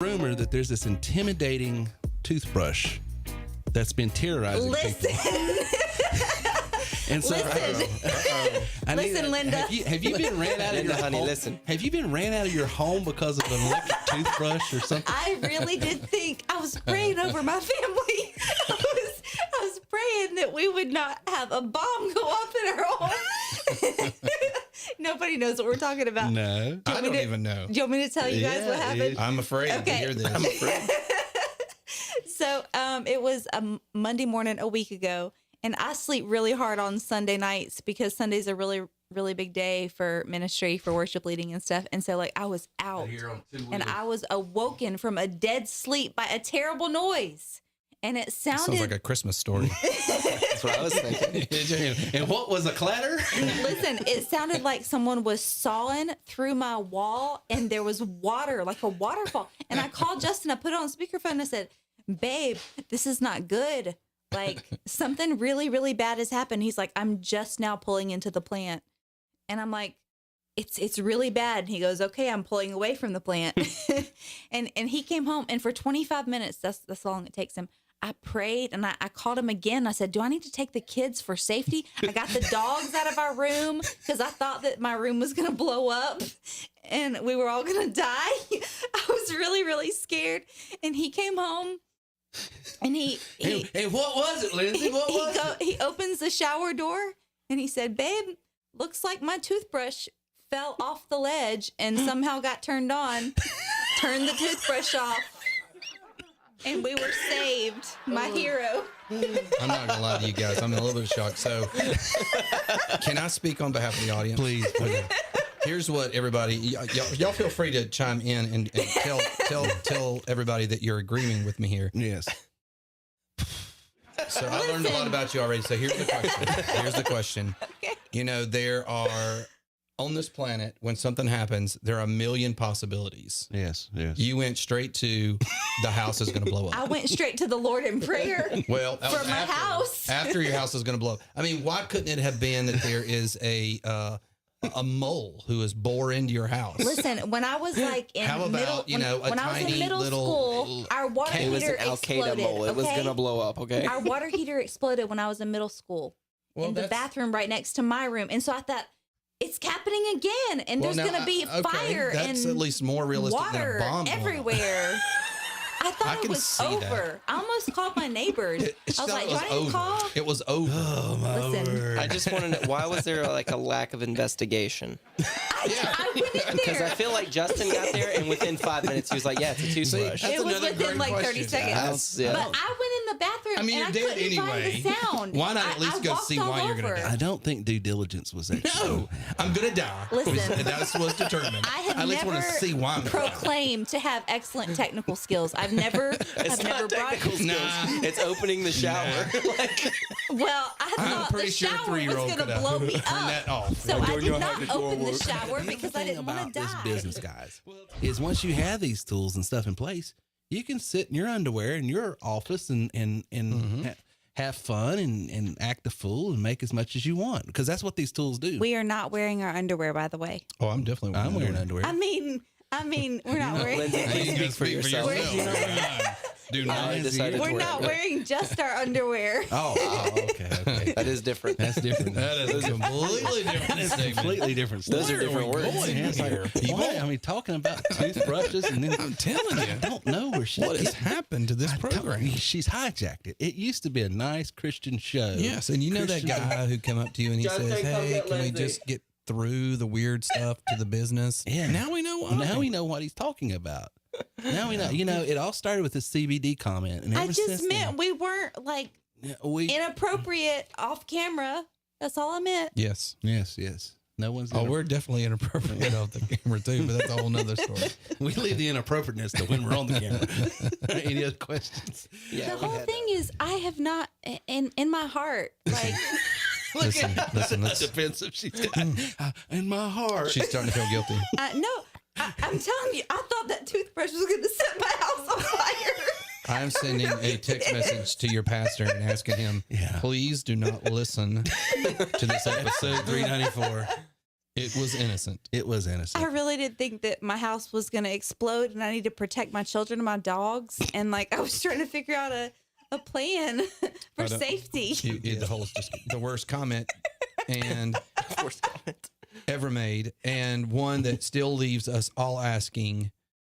rumor that there's this intimidating toothbrush that's been terrorizing people. And so, Listen, Linda. Have you been ran out of your home? Listen. Have you been ran out of your home because of an electric toothbrush or something? I really did think I was praying over my family. I was praying that we would not have a bomb go off in our home. Nobody knows what we're talking about. No, I don't even know. Do you want me to tell you guys what happened? I'm afraid to hear this. I'm afraid. So it was a Monday morning a week ago, and I sleep really hard on Sunday nights because Sunday's a really, really big day for ministry, for worship leading and stuff. And so like I was out and I was awoken from a dead sleep by a terrible noise. And it Sounds like a Christmas story. That's what I was thinking. And what was a clatter? Listen, it sounded like someone was sawing through my wall and there was water, like a waterfall. And I called Justin, I put it on speakerphone and I said, babe, this is not good. Like something really, really bad has happened. He's like, I'm just now pulling into the plant. And I'm like, it's really bad. And he goes, okay, I'm pulling away from the plant. and he came home and for 25 minutes, that's how long it takes him. I prayed and I called him again. I said, do I need to take the kids for safety? I got the dogs out of our room because I thought that my room was going to blow up and we were all going to die. I was really, really scared. And he came home and he what was it, Lindsay? What was it? He opens the shower door and he said, babe, looks like my toothbrush fell off the ledge and somehow got turned on. Turned the toothbrush off. And we were saved, my hero. I'm not gonna lie to you guys. I'm a little bit shocked. So, can I speak on behalf of the audience? Please. Here's what everybody, y'all feel free to chime in and tell everybody that you're agreeing with me here. Yes. So I learned a lot about you already. So here's the question. Okay. You know, there are on this planet, when something happens, there are a million possibilities. Yes. You went straight to the house is going to blow up. I went straight to the Lord in prayer. Well, that for was my house. After your house is going to blow up. I mean, why couldn't it have been that there is a mole who has bore into your house? Listen, when I was like in How about, when I was in middle school, our water It was heater an Al-Qaeda exploded. mole. It was okay? going to blow up, okay? Our water heater exploded when I was in middle school in the bathroom right next to my room. And so I thought, it's happening again. And there's going to be fire that's and at least more realistic water than a bomb everywhere. I thought it was over. That. I almost called my neighbors. I was like, do I need to call? It was over. Oh, my word. I just want to know, why was there like a lack of investigation? I went in Because there. I feel like Justin got there and within 5 minutes he was like, yeah, it's a toothbrush. That's It was another within great like 30 question. seconds. Yeah. But I went in the bathroom I mean, and you're I dead couldn't anyway. find the sound. Why not at least I go walked see all why you're going to over. die? I don't think due diligence was exercised. No, I'm going to die. Listen. That's what's determined. I have at least never want to see why I'm going to die. proclaimed to have excellent technical skills. I've never brought. Technical skills. Nah. It's opening the shower. Like, Well, I I'm thought pretty the sure a shower was 3-year-old going to could blow me turn up. that off. So I did not hydrogen open the work. shower because I The thing didn't want about to this die. business, guys, is once you have these tools and stuff in place, you can sit in your underwear in your office and have fun and act a fool and make as much as you want, because that's what these tools do. We are not wearing our underwear, by the way. Oh, I'm definitely I'm wearing underwear. I mean, we're not wearing. Lindsay, please speak for yourself. Do I not. decided We're to wear not it. wearing just our underwear. Oh, okay. That is different. That's different. That is a completely different statement. Completely different stuff. Those are different words. Yeah, it's like, why? I mean, talking about toothbrushes and then I'm telling you. I don't know where she. What has happened to this program? She's hijacked it. It used to be a nice Christian show. Yes, and you know that Christian- guy who came up to you and he Justin, says, come "Hey, get can we Lindsay." just get through the weird stuff to the business?" Yeah. Now we know why. Now we know what he's talking about. Now we know. You know, it all started with the CBD comment, and I ever just since meant we weren't like then, we. inappropriate off camera. That's all I meant. Yes. Yes. No one's. Oh, we're definitely inappropriate off the camera too, but that's a whole nother story. we leave the inappropriateness to when we're on the camera. Any other questions? Yeah, The whole thing is, I have not in my heart like. Listen. That's defensive. She's got in my heart. She's starting to feel guilty. No, I'm telling you, I thought that toothbrush was going to set my house on fire. I'm sending a text message to your pastor and asking him, Yeah. please do not listen to this episode. Episode 394. It was innocent. It was innocent. I really did think that my house was going to explode and I need to protect my children and my dogs. And like, I was trying to figure out a plan for safety. The whole just the worst comment and Worst comment ever made, and one that still leaves us all asking,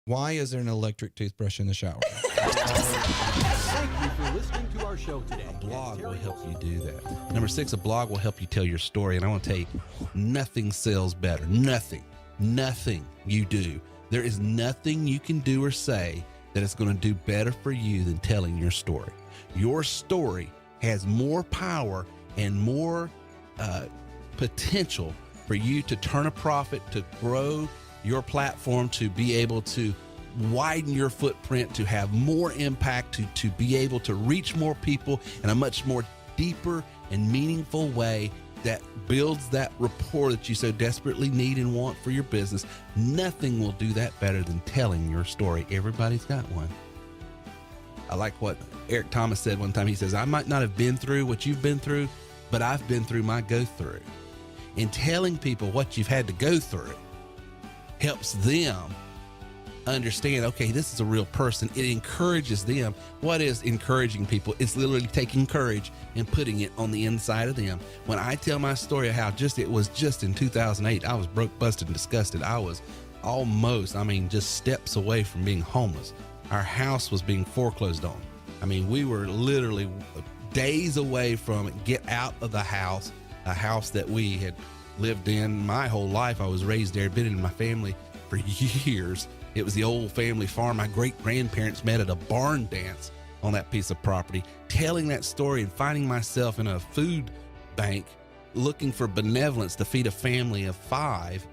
why is there an electric toothbrush in the shower? Thank you for listening to our show today. A blog will help you do that. Number 6, a blog will help you tell your story. And I want to tell you, nothing sells better. Nothing you do. There is nothing you can do or say that is going to do better for you than telling your story. Your story has more power and more potential for you to turn a profit, to grow your platform, to be able to widen your footprint, to have more impact, to be able to reach more people in a much more deeper and meaningful way that builds that rapport that you so desperately need and want for your business. Nothing will do that better than telling your story. Everybody's got one. I like what Eric Thomas said one time. He says, I might not have been through what you've been through, but I've been through my go through. And telling people what you've had to go through helps them understand, okay, this is a real person. It encourages them. What is encouraging people? It's literally taking courage and putting it on the inside of them. When I tell my story of how it was just in 2008, I was broke, busted, and disgusted. I was just steps away from being homeless. Our house was being foreclosed on. We were literally days away from get out of the house, a house that we had lived in my whole life. I was raised there, been in my family for years. It was the old family farm. My great-grandparents met at a barn dance on that piece of property. Telling that story and finding myself in a food bank looking for benevolence to feed a family of five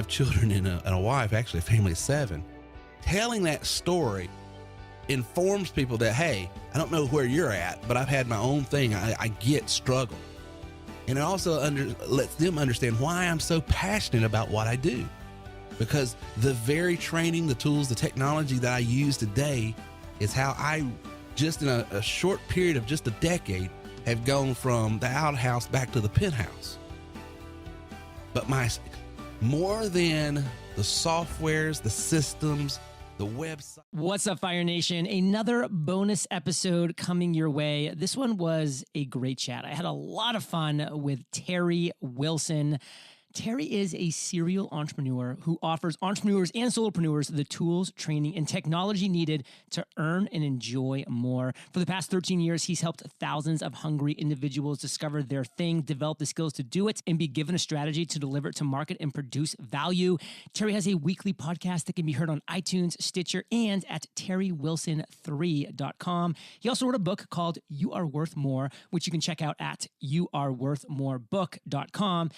children and a wife, actually a family of 7. Telling that story informs people that, hey, I don't know where you're at, but I've had my own thing. I get struggle. And it also lets them understand why I'm so passionate about what I do. Because the very training, the tools, the technology that I use today is how I, just in a short period of just a decade, have gone from the outhouse back to the penthouse. But more than the softwares, the systems, the website. What's up, Fire Nation? Another bonus episode coming your way. This one was a great chat. I had a lot of fun with Terry Wilson. Terry is a serial entrepreneur who offers entrepreneurs and solopreneurs the tools, training, and technology needed to earn and enjoy more. For the past 13 years, he's helped thousands of hungry individuals discover their thing, develop the skills to do it, and be given a strategy to deliver it to market and produce value. Terry has a weekly podcast that can be heard on iTunes, Stitcher, and at terrywilson3.com. He also wrote a book called You Are Worth More, which you can check out at youareworthmorebook.com.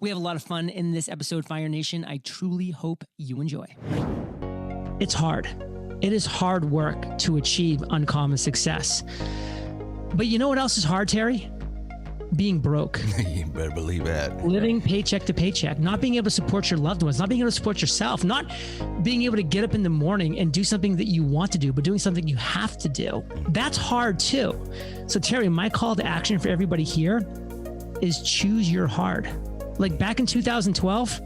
We have a lot of fun in this episode, Fire Nation. I truly hope you enjoy. It's hard. It is hard work to achieve uncommon success. But you know what else is hard, Terry? Being broke. You better believe that. Living paycheck to paycheck, not being able to support your loved ones, not being able to support yourself, not being able to get up in the morning and do something that you want to do, but doing something you have to do. That's hard too. So Terry, my call to action for everybody here is choose your hard. Like back in 2012,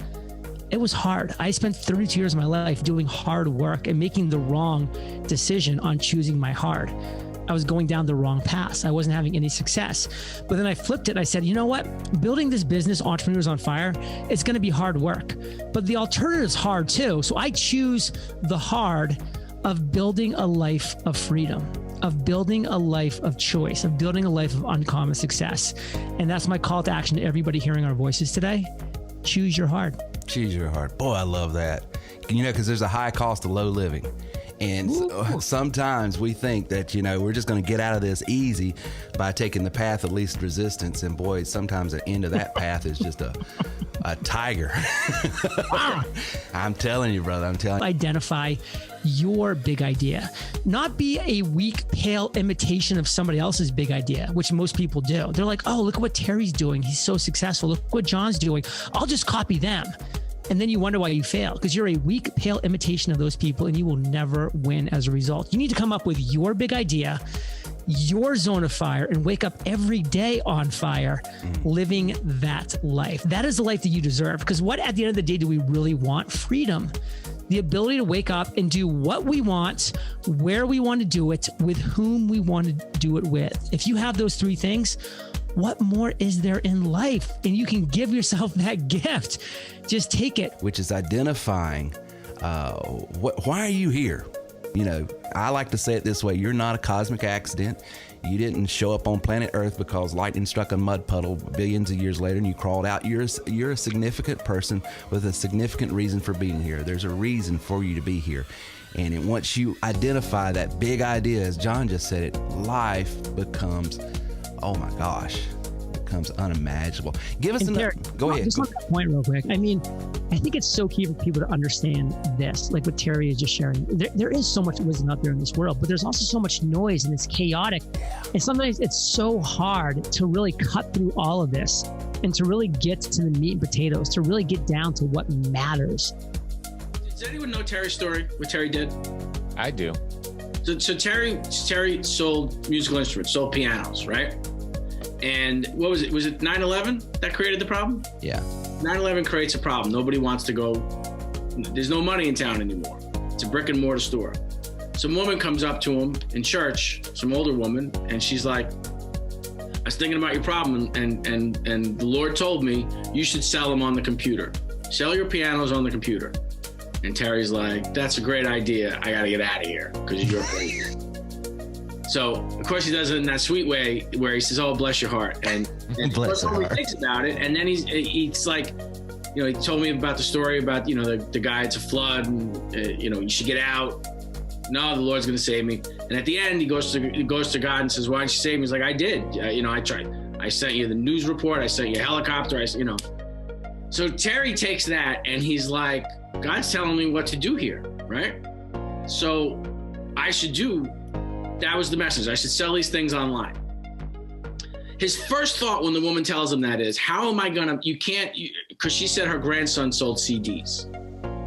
it was hard. I spent 32 years of my life doing hard work and making the wrong decision on choosing my hard. I was going down the wrong path. I wasn't having any success. But then I flipped it and I said, you know what? Building this business, Entrepreneurs on Fire, it's going to be hard work. But the alternative is hard too. So I choose the hard of building a life of freedom, of building a life of choice, of building a life of uncommon success. And that's my call to action to everybody hearing our voices today. Choose your hard. Choose your hard. Boy, I love that. Because there's a high cost of low living. And sometimes we think that, we're just going to get out of this easy by taking the path of least resistance. And boy, sometimes the end of that path is just a tiger. I'm telling you, brother, Identify your big idea. Not be a weak, pale imitation of somebody else's big idea, which most people do. They're like, oh, look at what Terry's doing. He's so successful. Look what John's doing. I'll just copy them. And then you wonder why you fail, because you're a weak, pale imitation of those people and you will never win as a result. You need to come up with your big idea, your zone of fire and wake up every day on fire, living that life. That is the life that you deserve. Because what at the end of the day do we really want? Freedom. The ability to wake up and do what we want, where we want to do it, with whom we want to do it with. If you have those three things, what more is there in life? And you can give yourself that gift. Just take it. Which is identifying why are you here? You know, I like to say it this way. You're not a cosmic accident. You didn't show up on planet Earth because lightning struck a mud puddle billions of years later and you crawled out. You're a significant person with a significant reason for being here. There's a reason for you to be here. And once you identify that big idea, as John just said it, life becomes, oh my gosh, becomes unimaginable. Give us go ahead. Just on that point real quick. I mean, I think it's so key for people to understand this, like what Terry is just sharing. There is so much wisdom out there in this world, but there's also so much noise and it's chaotic. And sometimes it's so hard to really cut through all of this and to really get to the meat and potatoes, to really get down to what matters. Does anyone know Terry's story, what Terry did? I do. So Terry sold musical instruments, sold pianos, right? And what was it? Was it 9/11 that created the problem? Yeah. 9/11 creates a problem. Nobody wants to go. There's no money in town anymore. It's a brick and mortar store. Some woman comes up to him in church, some older woman, and she's like, I was thinking about your problem, and the Lord told me you should sell them on the computer. Sell your pianos on the computer. And Terry's like, that's a great idea. I got to get out of here because you're crazy. So, of course, he does it in that sweet way where he says, oh, bless your heart. And Bless your heart. He thinks about it. And then he's like, you know, he told me about the story about, you know, the guy, it's a flood and, you know, you should get out. No, the Lord's going to save me. And at the end, he goes to God and says, why didn't you save me? He's like, I did. You know, I tried. I sent you the news report. I sent you a helicopter. You know. So Terry takes that and he's like, God's telling me what to do here, right? So I should do. That was the message. I should sell these things online. His first thought when the woman tells him that is, how am I gonna, because she said her grandson sold CDs.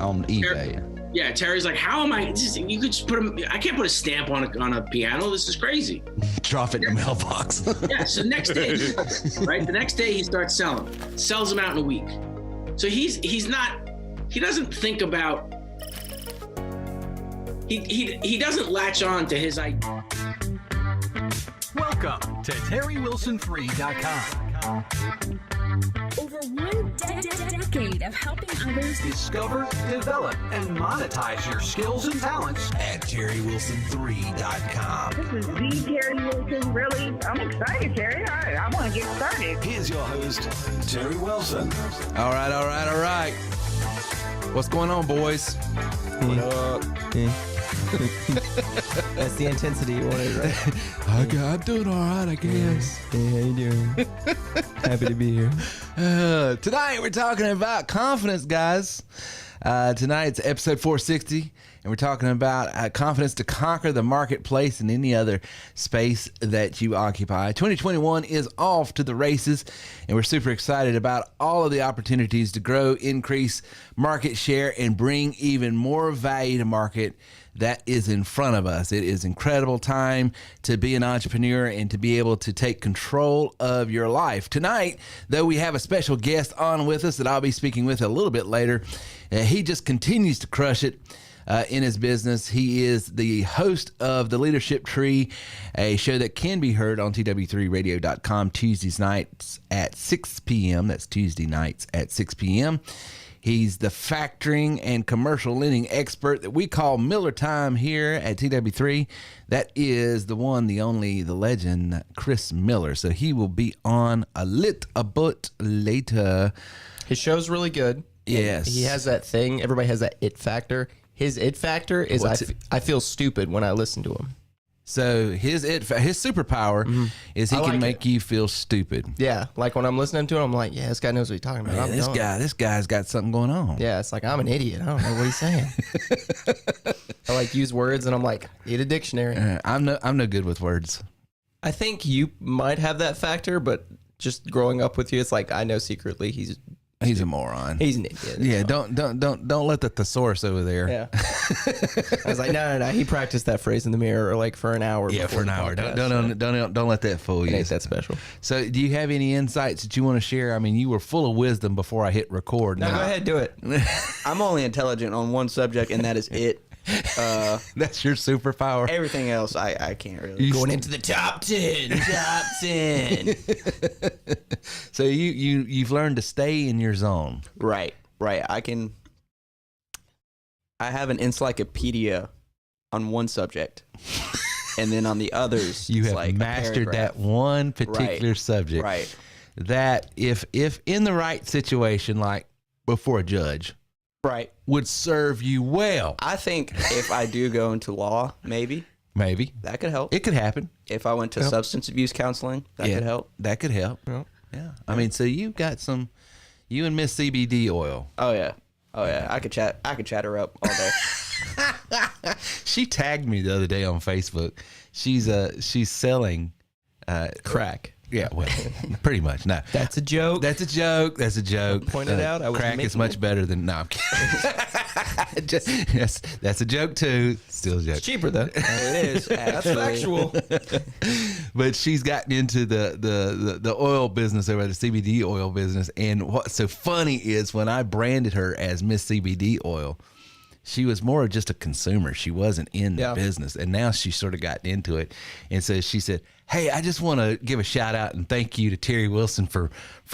On eBay. Yeah, Terry's like, how am I, you could just put them, I can't put a stamp on a piano. This is crazy. Drop it in the mailbox. Yeah, so next day, right? The next day he starts sells them out in a week. So he doesn't think about, he doesn't latch on to his idea. Welcome to TerryWilson3.com. Over one decade of helping others Discover, develop, and monetize your skills and talents at TerryWilson3.com. This is the Terry Wilson. Really, I'm excited, Terry. I want to get started. Here's your host, Terry Wilson. All right. What's going on, boys? What up? That's the intensity you wanted, right? I'm doing all right, I guess. Hey, how you doing? Happy to be here. Tonight we're talking about confidence, guys. Tonight's episode 460, and we're talking about confidence to conquer the marketplace and any other space that you occupy. 2021 is off to the races, and we're super excited about all of the opportunities to grow, increase market share, and bring even more value to market that is in front of us. It is incredible time to be an entrepreneur and to be able to take control of your life. Tonight, though, we have a special guest on with us that I'll be speaking with a little bit later. He just continues to crush it in his business. He is the host of The Leadership Tree, a show that can be heard on tw3radio.com Tuesdays nights at 6 p.m. That's Tuesday nights at 6 p.m. He's the factoring and commercial lending expert that we call Miller Time here at TW3. That is the one, the only, the legend, Chris Miller. So he will be on a bit later. His show's really good. Yes. He has that thing. Everybody has that it factor. His it factor is I feel stupid when I listen to him. So his superpower is he can make you feel stupid. Yeah, like when I'm listening to him, I'm like, yeah, this guy knows what he's talking about. Man, this guy's got something going on. Yeah, it's like I'm an idiot. I don't know what he's saying. I like use words, and I'm like, need a dictionary. I'm no good with words. I think you might have that factor, but just growing up with you, it's like I know secretly he's He's a moron. He's an idiot. Yeah, don't let the thesaurus over there. Yeah. I was like, no. He practiced that phrase in the mirror like for an hour. Yeah, for an hour. Don't let that fool you. It ain't that special. So, do you have any insights that you want to share? I mean, you were full of wisdom before I hit record. No, go ahead, do it. I'm only intelligent on one subject, and that is it. That's your superpower. Everything else, I can't really. Going into the top 10. Top 10. So you've learned to stay in your zone. Right. I have an encyclopedia on one subject, and then on the others, You it's have like a mastered paragraph. that one particular subject. Right. That if in the right situation, like before a judge, Right. would serve you well. I think if I do go into law, maybe that could help. It could happen. If I went to substance abuse counseling, that could help. That could help. Yeah. I mean, so you've got you and Miss CBD oil. Oh yeah. I could chat her up all day. She tagged me the other day on Facebook. She's selling Crack. Yeah, well, pretty much. No, That's a joke. That's a joke. Pointed out. I was crack is much better than no. I'm kidding. That's a joke too. Still a joke. It's cheaper though. It is. That's factual. But she's gotten into the oil business over the CBD oil business, and what's so funny is when I branded her as Miss CBD oil, she was more of just a consumer. She wasn't in the business, and now she sort of gotten into it. And so she said, "Hey, I just want to give a shout out and thank you to Terry Wilson for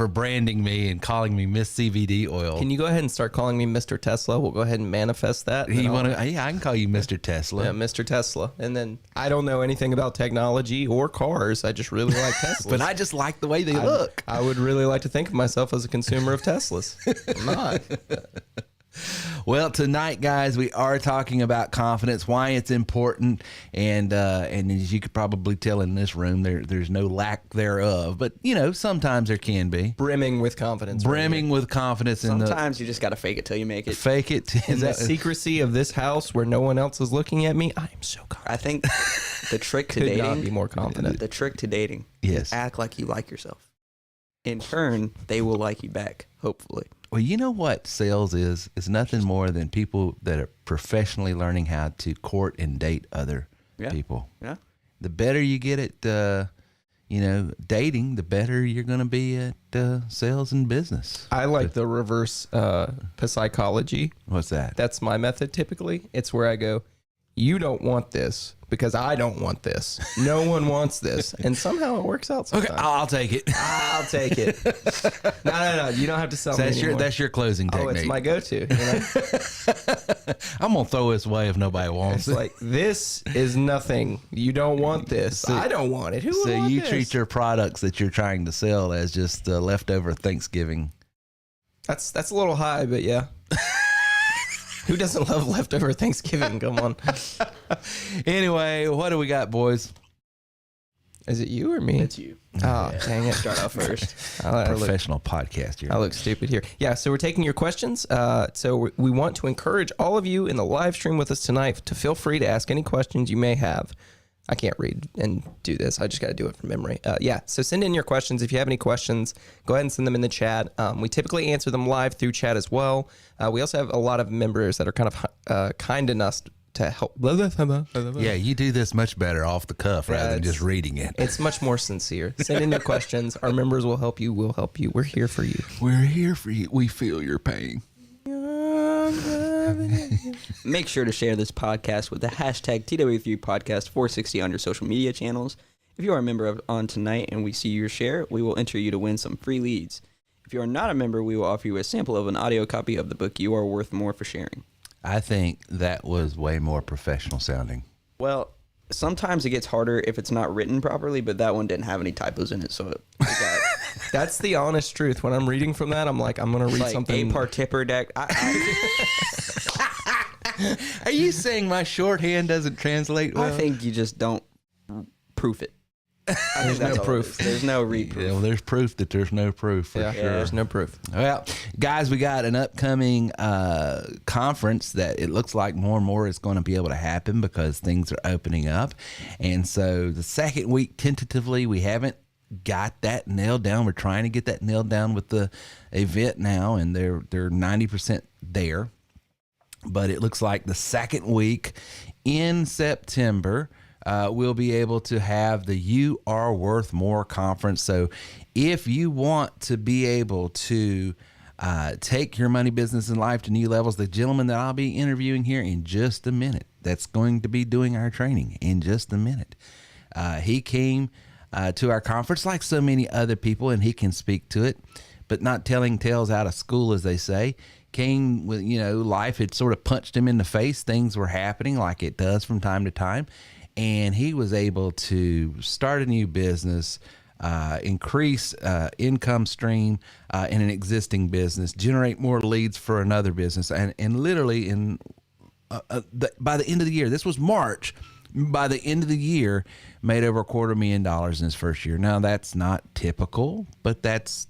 branding me and calling me Miss CBD oil." Can you go ahead and start calling me Mr. Tesla? We'll go ahead and manifest that. Yeah, I can call you Mr. Tesla. Yeah, Mr. Tesla. And then I don't know anything about technology or cars. I just really like Teslas. But I just like the way they look. I would really like to think of myself as a consumer of Teslas. I'm not. Well, tonight, guys, we are talking about confidence, why it's important, and as you could probably tell in this room, there's no lack thereof. But sometimes there can be brimming with confidence. With confidence. Sometimes you just got to fake it till you make it. Fake it. In the secrecy of this house where no one else is looking at me, I am so confident. I think the trick to Could dating. not be more confident. The trick to dating. Yes. Is act like you like yourself. In turn, they will like you back. Hopefully. Well, you know what sales is? It's nothing more than people that are professionally learning how to court and date other people. Yeah. The better you get at, dating, the better you're going to be at sales and business. I like the reverse psychology. What's that? That's my method typically. It's where I go, you don't want this because I don't want this. No one wants this. And somehow it works out sometimes. Okay, I'll take it. I'll take it. No. You don't have to sell me anymore. That's your closing technique. Oh, it's my go-to. I'm going to throw this away if nobody wants It's it. like, this is nothing. You don't want this. I don't want it. Who would want you this? treat your products that you're trying to sell as just leftover Thanksgiving. That's a little high, but yeah. Who doesn't love leftover Thanksgiving? Come on. Anyway, what do we got, boys? Is it you or me? It's you. Oh, dang it. Start off first. Professional podcast here. I look stupid here. Yeah, so we're taking your questions. So we want to encourage all of you in the live stream with us tonight to feel free to ask any questions you may have. I can't read and do this. I just got to do it from memory. So send in your questions. If you have any questions, go ahead and send them in the chat. We typically answer them live through chat as well. We also have a lot of members that are kind of kind enough to help. Yeah, you do this much better off the cuff rather than just reading it. It's much more sincere. Send in your questions. Our members will help you. We'll help you. We're here for you. We're here for you. We feel your pain. Make sure to share this podcast with the hashtag TW3Podcast460 on your social media channels. If you are a member on tonight and we see your share, we will enter you to win some free leads. If you are not a member, we will offer you a sample of an audio copy of the book You Are Worth More for sharing. I think that was way more professional sounding. Well, sometimes it gets harder if it's not written properly, but that one didn't have any typos in it, so it got That's the honest truth. When I'm reading from that, I'm like, I'm going to read like something. a participer deck. Are you saying my shorthand doesn't translate well? I think you just don't proof it. There's no proof. There's no reproof. Yeah, well, there's proof that there's no proof for sure. There's no proof. Well, guys, we got an upcoming conference that it looks like more and more is going to be able to happen because things are opening up. And so the second week, tentatively, we haven't got that nailed down. We're trying to get that nailed down with the event now, and they're 90% there. But it looks like the second week in September, we'll be able to have the You Are Worth More conference. So if you want to be able to take your money, business, and life to new levels, the gentleman that I'll be interviewing here in just a minute, that's going to be doing our training in just a minute. He came to our conference like so many other people, and he can speak to it, but not telling tales out of school, as they say. Came with, life had sort of punched him in the face. Things were happening like it does from time to time. And he was able to start a new business, increase income stream in an existing business, generate more leads for another business. And literally by the end of the year, this was March, by the end of the year, made over $250,000 in his first year. Now, that's not typical, but that's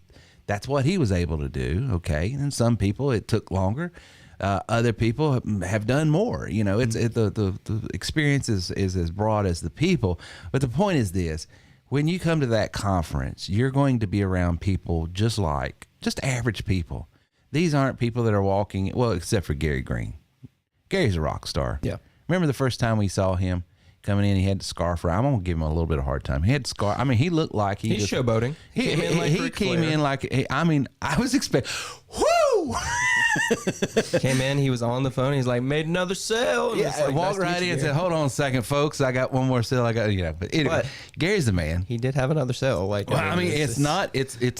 what he was able to do. Okay. And some people, it took longer. Other people have done more. The experience is as broad as the people. But the point is this: when you come to that conference, you're going to be around people just average people. These aren't people that are walking, well, except for Gary Green. Gary's a rock star. Yeah. Remember the first time we saw him coming in, he had the scarf around. I'm going to give him a little bit of a hard time. He had the scarf. I mean, he looked like he's showboating. He came in like, I was expecting, whoo! Came in, he was on the phone. He's like, made another sale. And yeah, walked right in and said, hold on a second, folks. I got one more sale. But anyway, Gary's the man. He did have another sale. It's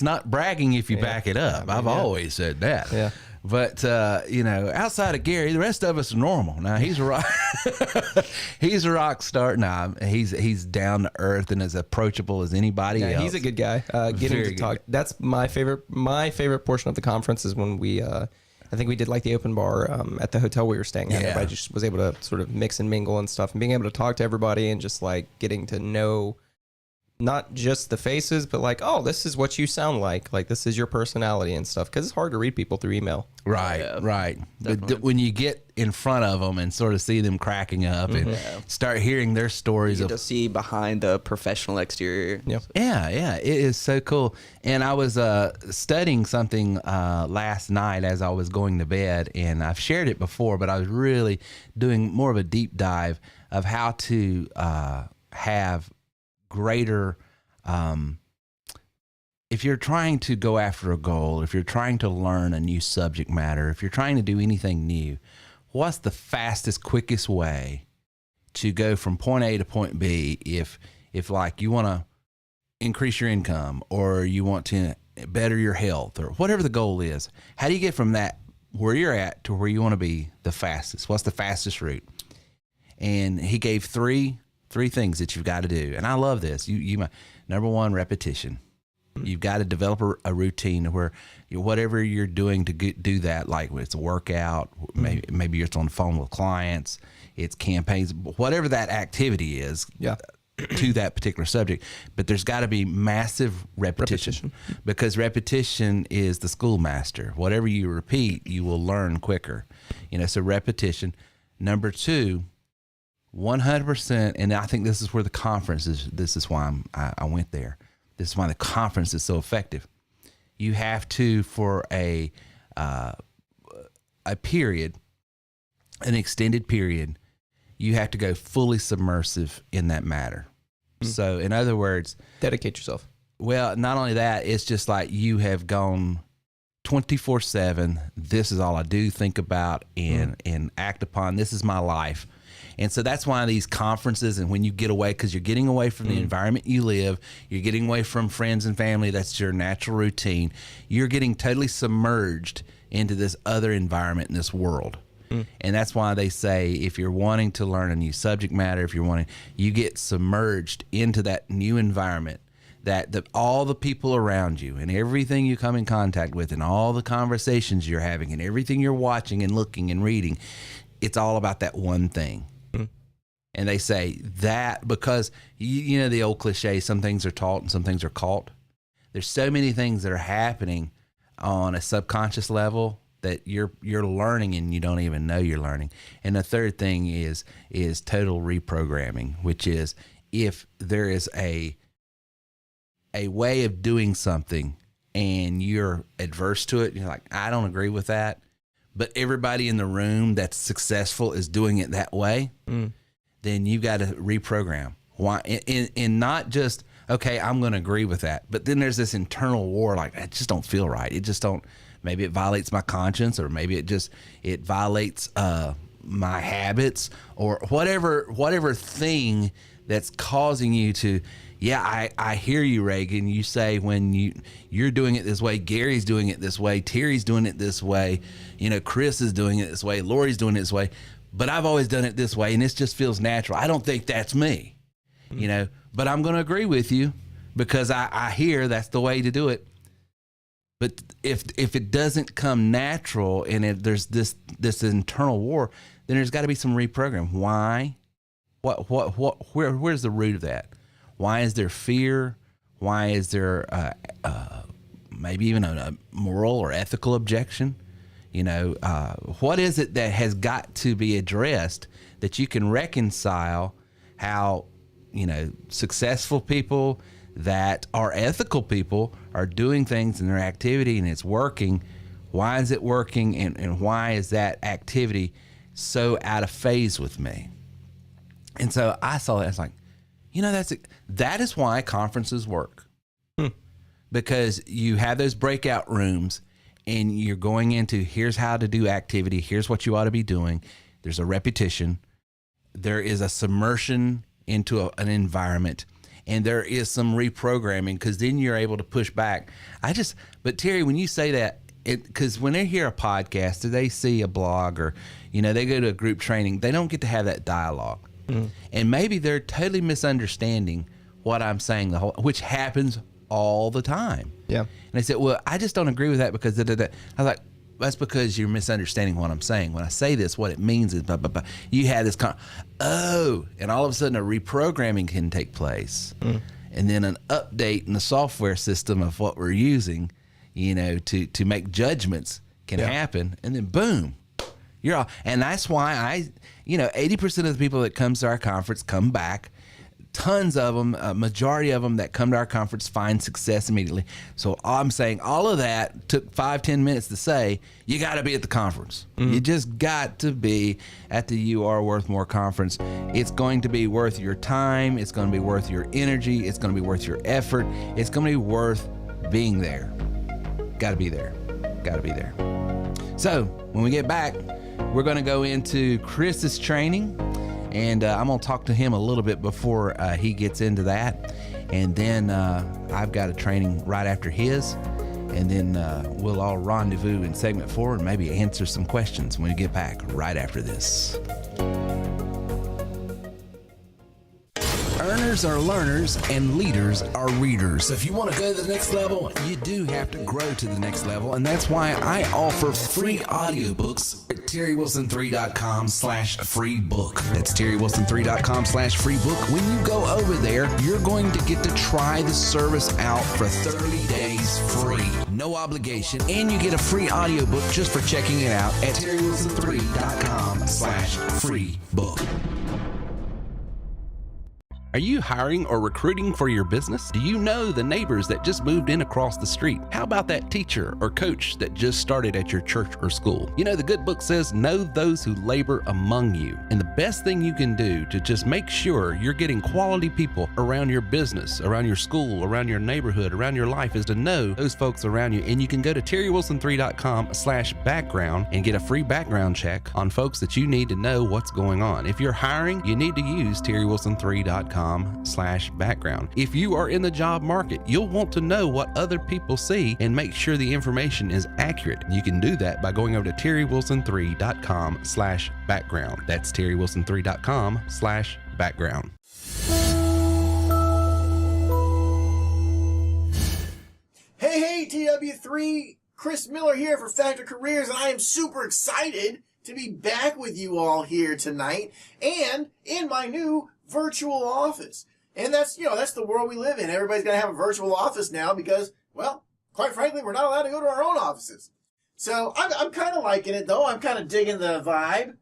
not bragging if you back it up. I've always said that. Yeah. But, outside of Gary, the rest of us are normal. Now, he's a rock star. Nah, he's down to earth and as approachable as anybody else. He's a good guy. Getting to talk. That's my favorite portion of the conference is when we, I think we did like the open bar at the hotel we were staying at. Everybody just was able to sort of mix and mingle and stuff, and being able to talk to everybody and just like getting to know not just the faces, but like, oh, this is what you sound like this is your personality and stuff, because it's hard to read people through email. Right. But when you get in front of them and sort of see them cracking up and start hearing their stories, you get to see behind the professional exterior. Yeah, it is so cool. And I was studying something last night as I was going to bed, and I've shared it before, but I was really doing more of a deep dive of how to have greater, if you're trying to go after a goal, if you're trying to learn a new subject matter, if you're trying to do anything new, what's the fastest, quickest way to go from point A to point B if like you want to increase your income or you want to better your health or whatever the goal is? How do you get from that where you're at to where you want to be the fastest? What's the fastest route? And he gave three things that you've got to do. And I love this. You number one, repetition. You've got to develop a routine where whatever you're doing to do that, like it's a workout, maybe you're on the phone with clients, it's campaigns, whatever that activity is to that particular subject. But there's got to be massive repetition because repetition is the schoolmaster. Whatever you repeat, you will learn quicker. So repetition. Number two, 100%, and I think this is where the conference is. This is why I went there. This is why the conference is so effective. You have to, for a period, an extended period, you have to go fully submersive in that matter. So, in other words, dedicate yourself. Well, not only that, it's just like you have gone 24/7. This is all I do, think about, and act upon. This is my life. And so that's why these conferences, and when you get away, because you're getting away from the environment you live, you're getting away from friends and family, that's your natural routine. You're getting totally submerged into this other environment in this world. And that's why they say if you're wanting to learn a new subject matter, you get submerged into that new environment, that all the people around you and everything you come in contact with and all the conversations you're having and everything you're watching and looking and reading, it's all about that one thing. And they say that because, you know, the old cliche, some things are taught and some things are caught. There's so many things that are happening on a subconscious level that you're learning and you don't even know you're learning. And the third thing is total reprogramming, which is if there is a a way of doing something and you're adverse to it, you're like, I don't agree with that, but everybody in the room that's successful is doing it that way, then you got to reprogram. Why? And not just, okay, I'm going to agree with that, but then there's this internal war, like, I just don't feel right. It just don't, maybe it violates my conscience, or maybe it violates my habits, or whatever thing that's causing you to, yeah, I hear you, Reagan. You say when you're doing it this way, Gary's doing it this way, Terry's doing it this way, Chris is doing it this way, Lori's doing it this way, but I've always done it this way, and this just feels natural. I don't think that's me, but I'm going to agree with you because I hear that's the way to do it. But if it doesn't come natural and there's this internal war, then there's got to be some reprogram. Why? Where's the root of that? Why is there fear? Why is there maybe even a moral or ethical objection? What is it that has got to be addressed that you can reconcile how, successful people that are ethical people are doing things in their activity and it's working? Why is it working, and why is that activity so out of phase with me? And so I saw that. I was like, that is why conferences work. Because you have those breakout rooms and you're going into, here's how to do activity. Here's what you ought to be doing. There's a repetition. There is a submersion into an environment, and there is some reprogramming, because then you're able to push back. But Terry, when you say that, because when they hear a podcast or they see a blog or, they go to a group training, they don't get to have that dialogue. And maybe they're totally misunderstanding what I'm saying, which happens all the time. Yeah. And they said, well, I just don't agree with that because I was like, that's because you're misunderstanding what I'm saying. When I say this, what it means is, blah, blah, blah. You had this and all of a sudden a reprogramming can take place. And then an update in the software system of what we're using, to make judgments can happen. And then boom, you're off. And that's why 80% of the people that comes to our conference come back. Tons of them, a majority of them that come to our conference find success immediately. So I'm saying all of that took 5-10 minutes to say, you got to be at the conference. You just got to be at the You Are Worth More conference. It's going to be worth your time. It's going to be worth your energy. It's going to be worth your effort. It's going to be worth being there. Got to be there. Got to be there. So when we get back, we're going to go into Chris's training. And I'm going to talk to him a little bit before he gets into that. And then I've got a training right after his. And then we'll all rendezvous in segment 4 and maybe answer some questions when we get back right after this. Earners are learners and leaders are readers. So if you want to go to the next level, you do have to grow to the next level. And that's why I offer free audiobooks at terrywilson3.com/free book. That's terrywilson3.com/free book. When you go over there, you're going to get to try the service out for 30 days free. No obligation. And you get a free audiobook just for checking it out at terrywilson3.com/free book. Are you hiring or recruiting for your business? Do you know the neighbors that just moved in across the street? How about that teacher or coach that just started at your church or school? The good book says, know those who labor among you. And the best thing you can do to just make sure you're getting quality people around your business, around your school, around your neighborhood, around your life is to know those folks around you. And you can go to terrywilson3.com/background and get a free background check on folks that you need to know what's going on. If you're hiring, you need to use terrywilson3.com/background. If you are in the job market, you'll want to know what other people see and make sure the information is accurate. You can do that by going over to terrywilson3.com/background. That's terrywilson3.com/background. Hey, TW3, Chris Miller here for Factor Careers, and I am super excited to be back with you all here tonight and in my new virtual office. And that's the world we live in. Everybody's going to have a virtual office now because, well, quite frankly, we're not allowed to go to our own offices. So I'm kind of liking it, though. I'm kind of digging the vibe.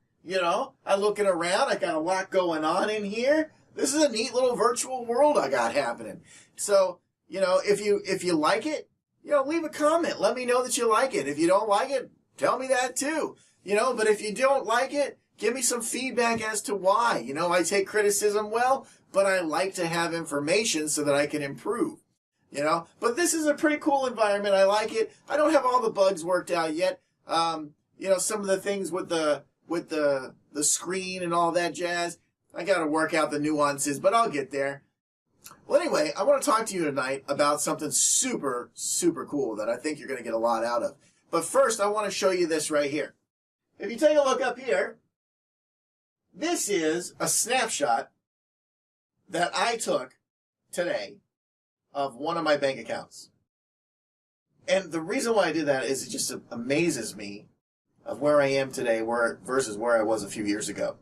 I'm looking around. I got a lot going on in here. This is a neat little virtual world I got happening. So if you like it, leave a comment. Let me know that you like it. If you don't like it, tell me that too. But if you don't like it, give me some feedback as to why. I take criticism well, but I like to have information so that I can improve. But this is a pretty cool environment. I like it. I don't have all the bugs worked out yet. Some of the things with the screen and all that jazz, I got to work out the nuances, but I'll get there. Well, anyway, I want to talk to you tonight about something super, super cool that I think you're going to get a lot out of. But first, I want to show you this right here. If you take a look up here, this is a snapshot that I took today of one of my bank accounts. And the reason why I did that is it just amazes me of where I am today versus where I was a few years ago.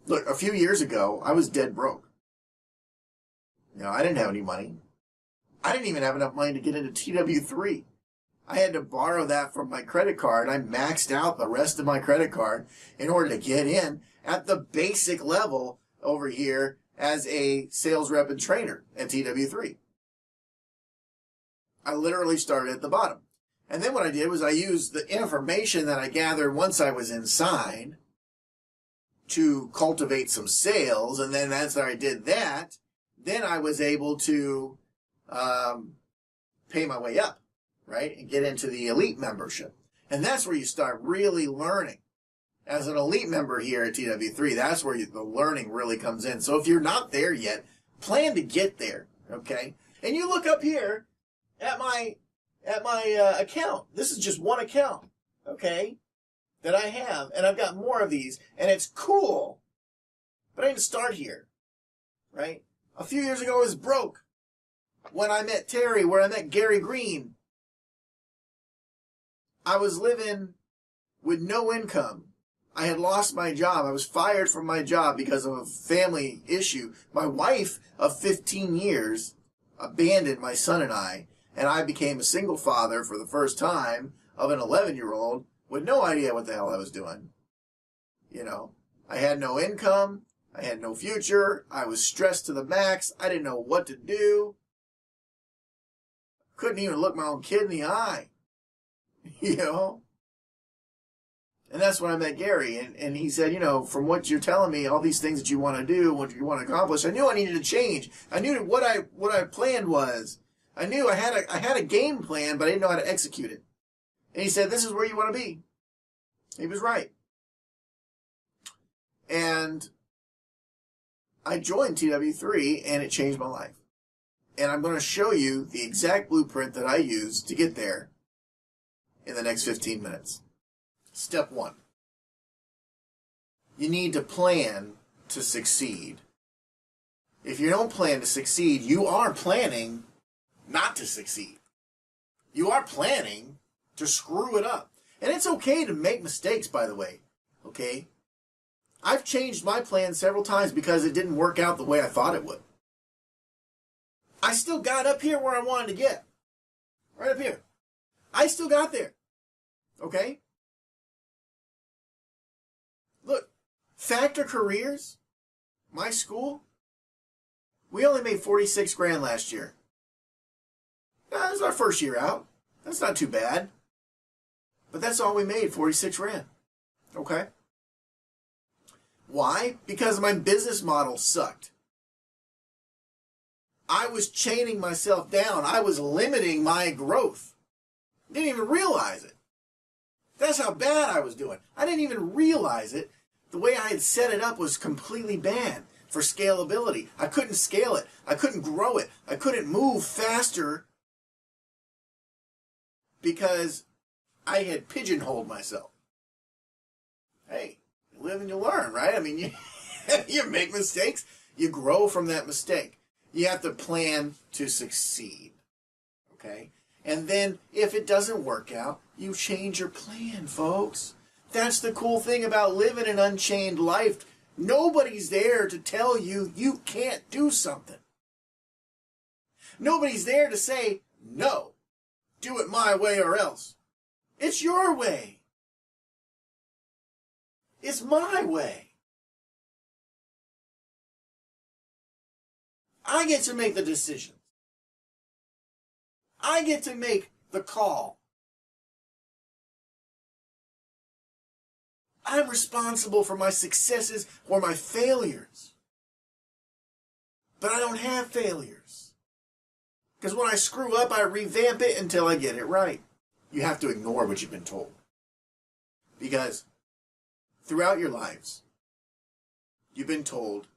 Look, a few years ago, I was dead broke. I didn't have any money. I didn't even have enough money to get into TW3. I had to borrow that from my credit card. I maxed out the rest of my credit card in order to get in at the basic level over here as a sales rep and trainer at TW3. I literally started at the bottom. And then what I did was I used the information that I gathered once I was inside to cultivate some sales. And then after I did that, then I was able to pay my way up, right? And get into the elite membership. And that's where you start really learning. As an elite member here at TW3, that's where the learning really comes in. So if you're not there yet, plan to get there, okay? And you look up here at my account. This is just one account, okay, that I have. And I've got more of these, and it's cool. But I didn't start here, right? A few years ago, I was broke when I met Terry, where I met Gary Green. I was living with no income. I had lost my job. I was fired from my job because of a family issue. My wife of 15 years abandoned my son and I became a single father for the first time of an 11-year-old with no idea what the hell I was doing. I had no income. I had no future. I was stressed to the max. I didn't know what to do. Couldn't even look my own kid in the eye. And that's when I met Gary, and he said, from what you're telling me, all these things that you want to do, what you want to accomplish, I knew I needed to change. I knew what I planned was. I knew I had a game plan, but I didn't know how to execute it. And he said, this is where you want to be. He was right. And I joined TW3, and it changed my life. And I'm going to show you the exact blueprint that I used to get there in the next 15 minutes. Step 1. You need to plan to succeed. If you don't plan to succeed, you are planning not to succeed. You are planning to screw it up. And it's okay to make mistakes, by the way. Okay? I've changed my plan several times because it didn't work out the way I thought it would. I still got up here where I wanted to get. Right up here. I still got there. Okay? Look, Factor Careers, my school, we only made 46 grand last year. That was our first year out. That's not too bad. But that's all we made, 46 grand. Okay? Why? Because my business model sucked. I was chaining myself down. I was limiting my growth. Didn't even realize it. That's how bad I was doing. I didn't even realize it. The way I had set it up was completely bad for scalability. I couldn't scale it. I couldn't grow it. I couldn't move faster because I had pigeonholed myself. Hey, you live and you learn, right? I mean, you make mistakes. You grow from that mistake. You have to plan to succeed. Okay? And then, if it doesn't work out, you change your plan, folks. That's the cool thing about living an unchained life. Nobody's there to tell you you can't do something. Nobody's there to say, no, do it my way or else. It's your way. It's my way. I get to make the decisions. I get to make the call. I'm responsible for my successes or my failures. But I don't have failures. Because when I screw up, I revamp it until I get it right. You have to ignore what you've been told. Because throughout your lives, you've been told,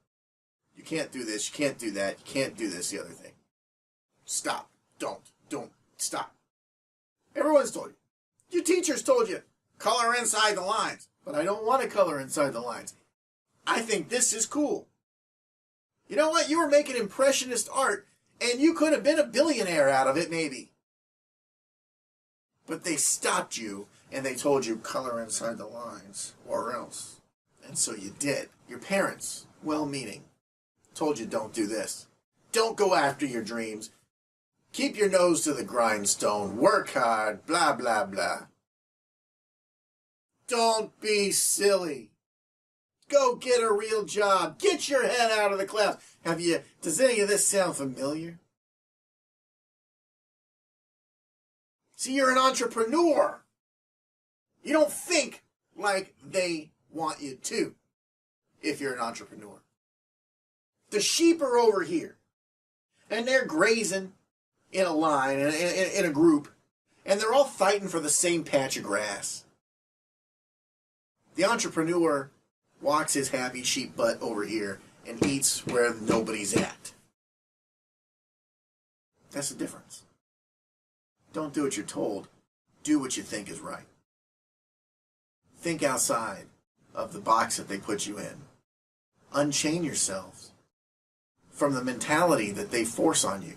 you can't do this, you can't do that, you can't do this, the other thing. Stop. Don't. Stop. Everyone's told you. Your teachers told you, color inside the lines. But I don't want to color inside the lines. I think this is cool. You know what? You were making impressionist art, and you could have been a billionaire out of it, maybe. But they stopped you, and they told you, color inside the lines, or else. And so you did. Your parents, well-meaning, told you don't do this. Don't go after your dreams. Keep your nose to the grindstone. Work hard. Blah, blah, blah. Don't be silly. Go get a real job. Get your head out of the clouds. Does any of this sound familiar? See, you're an entrepreneur. You don't think like they want you to if you're an entrepreneur. The sheep are over here, and they're grazing in a line, in a group, and they're all fighting for the same patch of grass. The entrepreneur walks his happy sheep butt over here and eats where nobody's at. That's the difference. Don't do what you're told. Do what you think is right. Think outside of the box that they put you in. Unchain yourselves from the mentality that they force on you.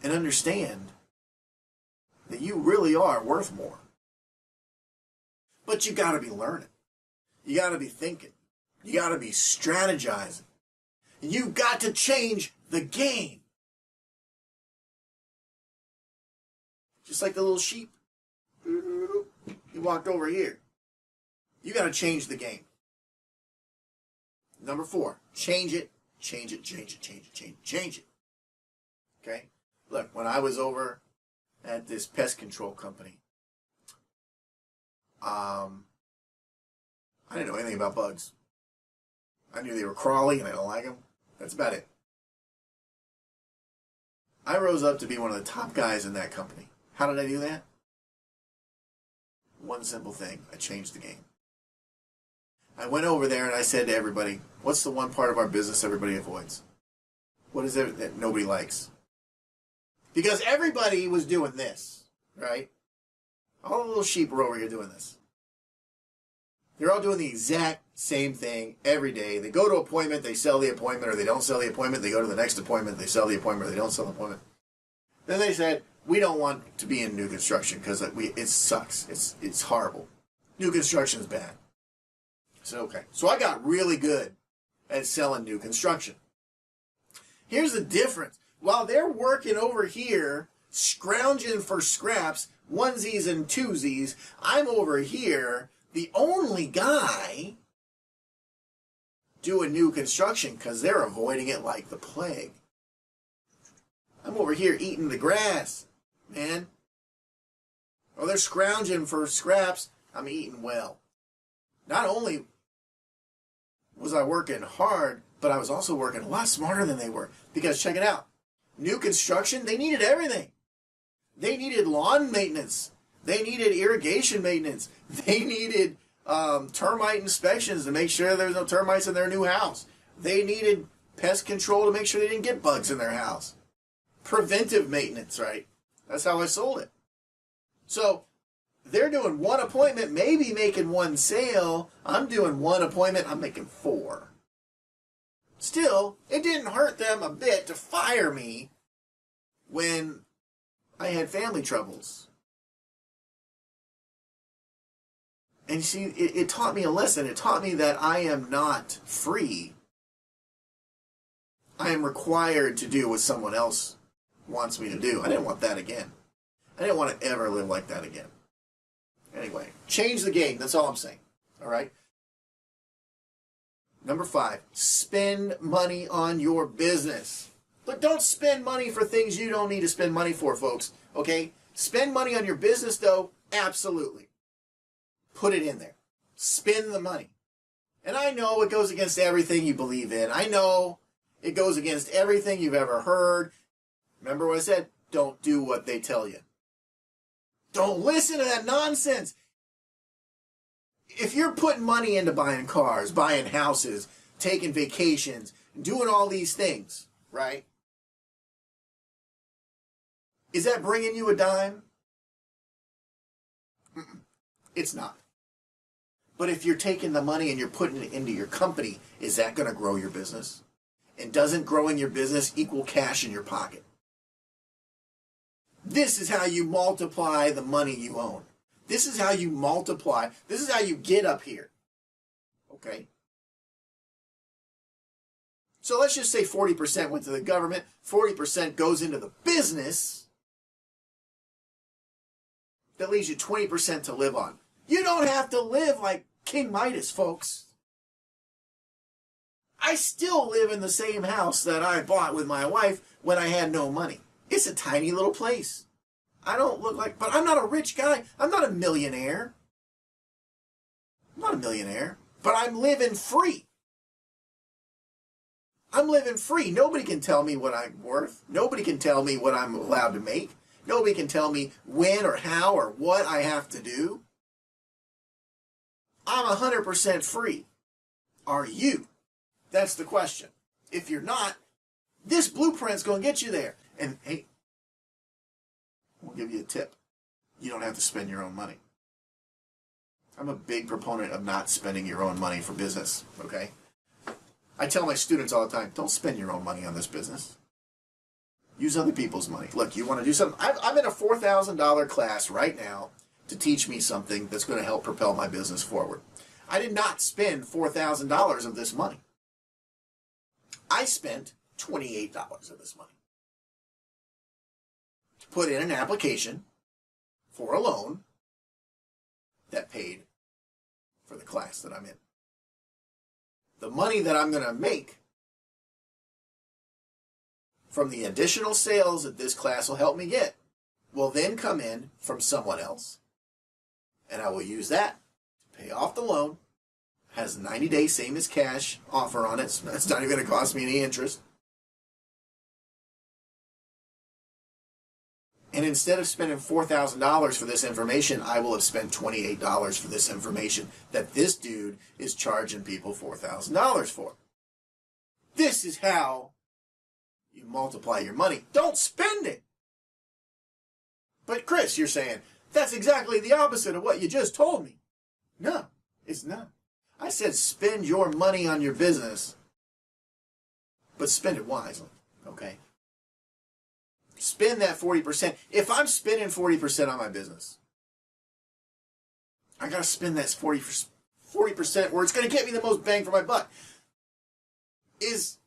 And understand that you really are worth more. But you got to be learning. You got to be thinking. You got to be strategizing. And you've got to change the game. Just like the little sheep. He walked over here. You got to change the game. Number 4, change it, change it, change it, change it, change it, change it. Okay? Look, when I was over at this pest control company, I didn't know anything about bugs. I knew they were crawly and I don't like them. That's about it. I rose up to be one of the top guys in that company. How did I do that? One simple thing. I changed the game. I went over there and I said to everybody, what's the one part of our business everybody avoids? What is it that nobody likes? Because everybody was doing this, right? All the little sheep are over here doing this. They're all doing the exact same thing every day. They go to appointment, they sell the appointment, or they don't sell the appointment. They go to the next appointment, they sell the appointment, or they don't sell the appointment. Then they said, we don't want to be in new construction because it sucks. It's horrible. New construction is bad. So, okay. So I got really good at selling new construction. Here's the difference. While they're working over here, scrounging for scraps, onesies and twosies, I'm over here, the only guy doing new construction because they're avoiding it like the plague. I'm over here eating the grass, man. While they're scrounging for scraps, I'm eating well. Not only was I working hard, but I was also working a lot smarter than they were. Because check it out. New construction, they needed everything. They needed lawn maintenance. They needed irrigation maintenance. They needed termite inspections to make sure there was no termites in their new house. They needed pest control to make sure they didn't get bugs in their house. Preventive maintenance, right? That's how I sold it. So they're doing one appointment, maybe making one sale. I'm doing one appointment, I'm making 4. Still, it didn't hurt them a bit to fire me when I had family troubles. And you see, it taught me a lesson. It taught me that I am not free. I am required to do what someone else wants me to do. I didn't want that again. I didn't want to ever live like that again. Anyway, change the game. That's all I'm saying. All right? Number 5, spend money on your business. But don't spend money for things you don't need to spend money for, folks. Okay? Spend money on your business, though, absolutely. Put it in there. Spend the money. And I know it goes against everything you believe in. I know it goes against everything you've ever heard. Remember what I said? Don't do what they tell you. Don't listen to that nonsense. If you're putting money into buying cars, buying houses, taking vacations, doing all these things, right? Is that bringing you a dime? It's not. But if you're taking the money and you're putting it into your company, is that going to grow your business? And doesn't growing your business equal cash in your pocket? This is how you multiply the money you own. This is how you multiply. This is how you get up here. Okay? So let's just say 40% went to the government, 40% goes into the business. That leaves you 20% to live on. You don't have to live like King Midas, folks. I still live in the same house that I bought with my wife when I had no money. It's a tiny little place. I don't look like, but I'm not a rich guy. I'm not a millionaire. I'm not a millionaire, but I'm living free. I'm living free. Nobody can tell me what I'm worth. Nobody can tell me what I'm allowed to make. Nobody can tell me when or how or what I have to do. I'm 100% free. Are you? That's the question. If you're not, this blueprint's going to get you there. And hey, we'll give you a tip. You don't have to spend your own money. I'm a big proponent of not spending your own money for business, okay? I tell my students all the time, don't spend your own money on this business. Use other people's money. Look, you want to do something? I'm in a $4,000 class right now to teach me something that's going to help propel my business forward. I did not spend $4,000 of this money. I spent $28 of this money to put in an application for a loan that paid for the class that I'm in. The money that I'm going to make from the additional sales that this class will help me get will then come in from someone else. And I will use that to pay off the loan. Has a 90-day same as cash offer on it. So that's not even going to cost me any interest. And instead of spending $4,000 for this information, I will have spent $28 for this information that this dude is charging people $4,000 for. This is how you multiply your money. Don't spend it. But Chris, you're saying, that's exactly the opposite of what you just told me. No, it's not. I said spend your money on your business, but spend it wisely, okay? Spend that 40%. If I'm spending 40% on my business, I got to spend that 40% where it's going to get me the most bang for my buck. Is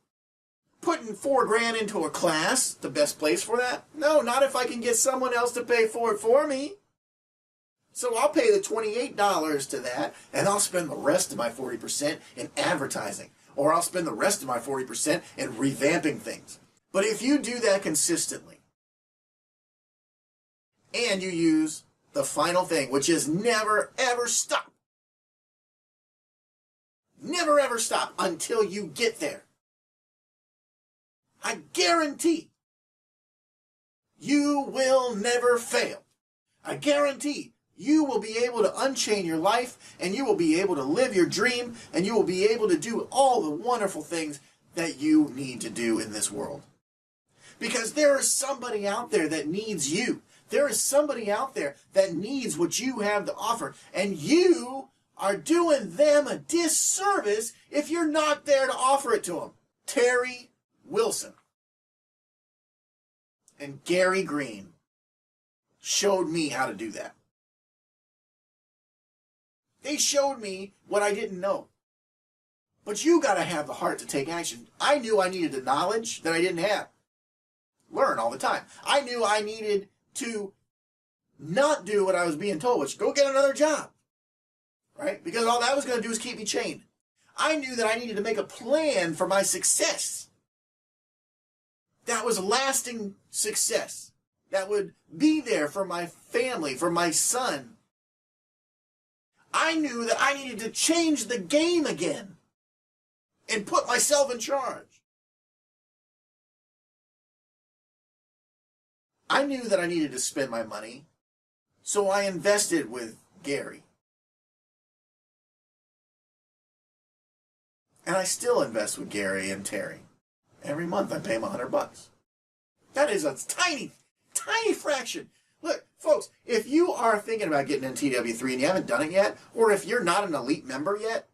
putting $4,000 into a class the best place for that? No, not if I can get someone else to pay for it for me. So I'll pay the $28 to that, and I'll spend the rest of my 40% in advertising. Or I'll spend the rest of my 40% in revamping things. But if you do that consistently, and you use the final thing, which is never, ever stop. Never, ever stop until you get there. I guarantee you will never fail. I guarantee you will be able to unchain your life, and you will be able to live your dream, and you will be able to do all the wonderful things that you need to do in this world. Because there is somebody out there that needs you. There is somebody out there that needs what you have to offer, and you are doing them a disservice if you're not there to offer it to them. Terry Wilson and Gary Green showed me how to do that. They showed me what I didn't know. But you got to have the heart to take action. I knew I needed the knowledge that I didn't have. Learn all the time. I knew I needed to not do what I was being told, which go get another job. Right? Because all that was going to do is keep me chained. I knew that I needed to make a plan for my success. That was lasting success. That would be there for my family, for my son. I knew that I needed to change the game again and put myself in charge. I knew that I needed to spend my money, so I invested with Gary. And I still invest with Gary and Terry. Every month I pay them $100. That is a tiny, tiny fraction. Look, folks, if you are thinking about getting in TW3 and you haven't done it yet, or if you're not an elite member yet,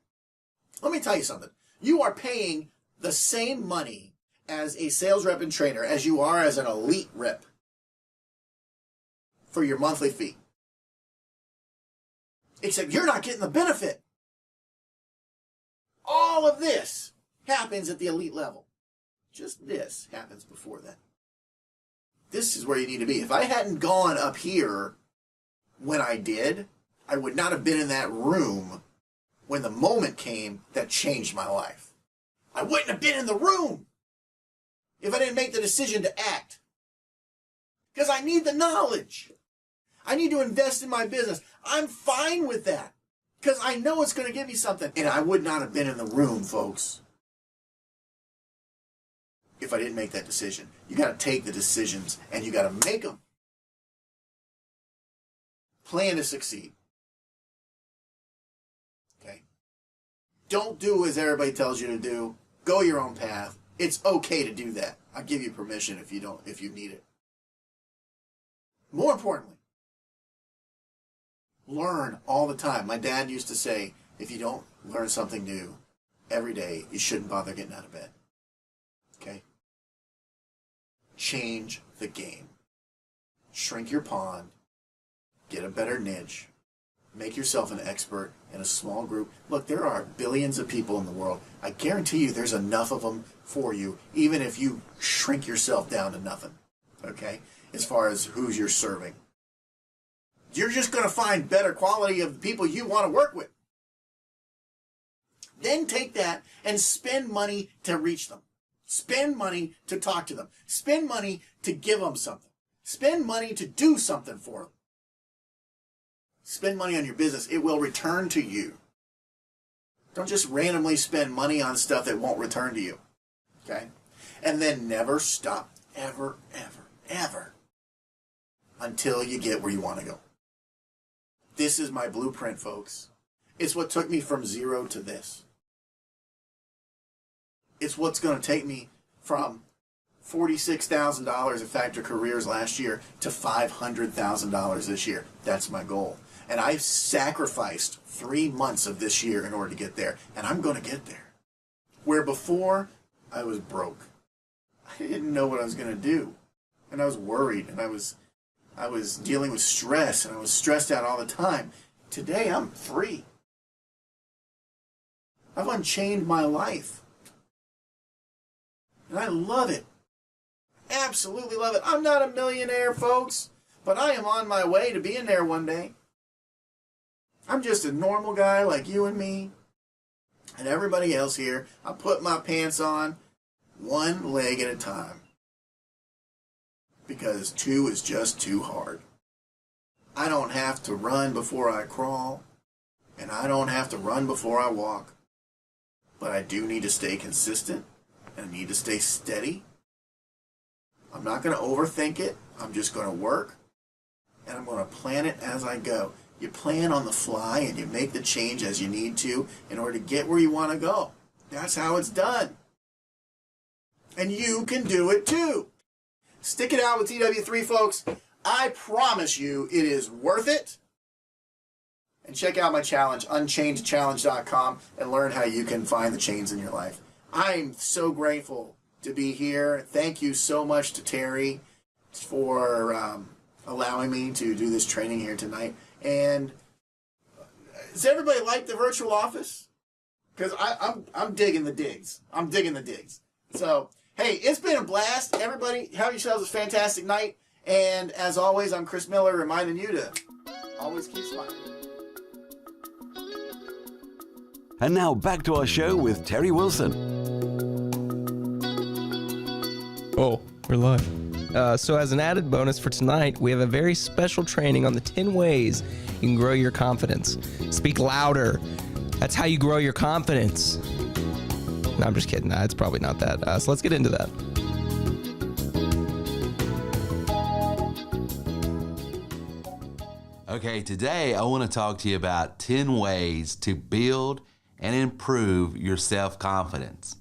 let me tell you something. You are paying the same money as a sales rep and trainer as you are as an elite rep for your monthly fee. Except you're not getting the benefit. All of this happens at the elite level. Just this happens before that. This is where you need to be. If I hadn't gone up here when I did, I would not have been in that room when the moment came that changed my life. I wouldn't have been in the room if I didn't make the decision to act. Because I need the knowledge. I need to invest in my business. I'm fine with that. Because I know it's going to give me something. And I would not have been in the room, folks, if I didn't make that decision. You got to take the decisions and you got to make them. Plan to succeed. Okay? Don't do as everybody tells you to do. Go your own path. It's okay to do that. I'll give you permission if you need it. More importantly, learn all the time. My dad used to say, if you don't learn something new every day, you shouldn't bother getting out of bed. Okay? Change the game. Shrink your pond. Get a better niche. Make yourself an expert in a small group. Look, there are billions of people in the world. I guarantee you there's enough of them for you, even if you shrink yourself down to nothing. Okay? As far as who you're serving. You're just going to find better quality of the people you want to work with. Then take that and spend money to reach them. Spend money to talk to them. Spend money to give them something. Spend money to do something for them. Spend money on your business. It will return to you. Don't just randomly spend money on stuff that won't return to you. Okay? And then never stop. Ever, ever, ever. Until you get where you want to go. This is my blueprint, folks. It's what took me from zero to this. It's what's going to take me from $46,000 at Factor Careers last year to $500,000 this year. That's my goal. And I've sacrificed 3 months of this year in order to get there. And I'm going to get there. Where before, I was broke. I didn't know what I was going to do. And I was worried. And I was dealing with stress. And I was stressed out all the time. Today, I'm free. I've unchained my life. And I love it. Absolutely love it. I'm not a millionaire, folks, but I am on my way to being there one day. I'm just a normal guy like you and me and everybody else here. I put my pants on one leg at a time because 2 is just too hard. I don't have to run before I crawl, and I don't have to run before I walk, but I do need to stay consistent. I need to stay steady. I'm not going to overthink it. I'm just going to work. And I'm going to plan it as I go. You plan on the fly and you make the change as you need to in order to get where you want to go. That's how it's done. And you can do it too. Stick it out with TW3, folks. I promise you it is worth it. And check out my challenge, unchainedchallenge.com, and learn how you can find the chains in your life. I'm so grateful to be here. Thank you so much to Terry for allowing me to do this training here tonight. And does everybody like the virtual office? Because I'm digging the digs. I'm digging the digs. So, hey, it's been a blast. Everybody, have yourselves a fantastic night. And as always, I'm Chris Miller, reminding you to always keep smiling. And now back to our show with Terry Wilson. Oh, we're live. So as an added bonus for tonight, we have a very special training on the 10 ways you can grow your confidence. Speak louder. That's how you grow your confidence. No, I'm just kidding. It's probably not that. So let's get into that. Okay, today I want to talk to you about 10 ways to build and improve your self-confidence.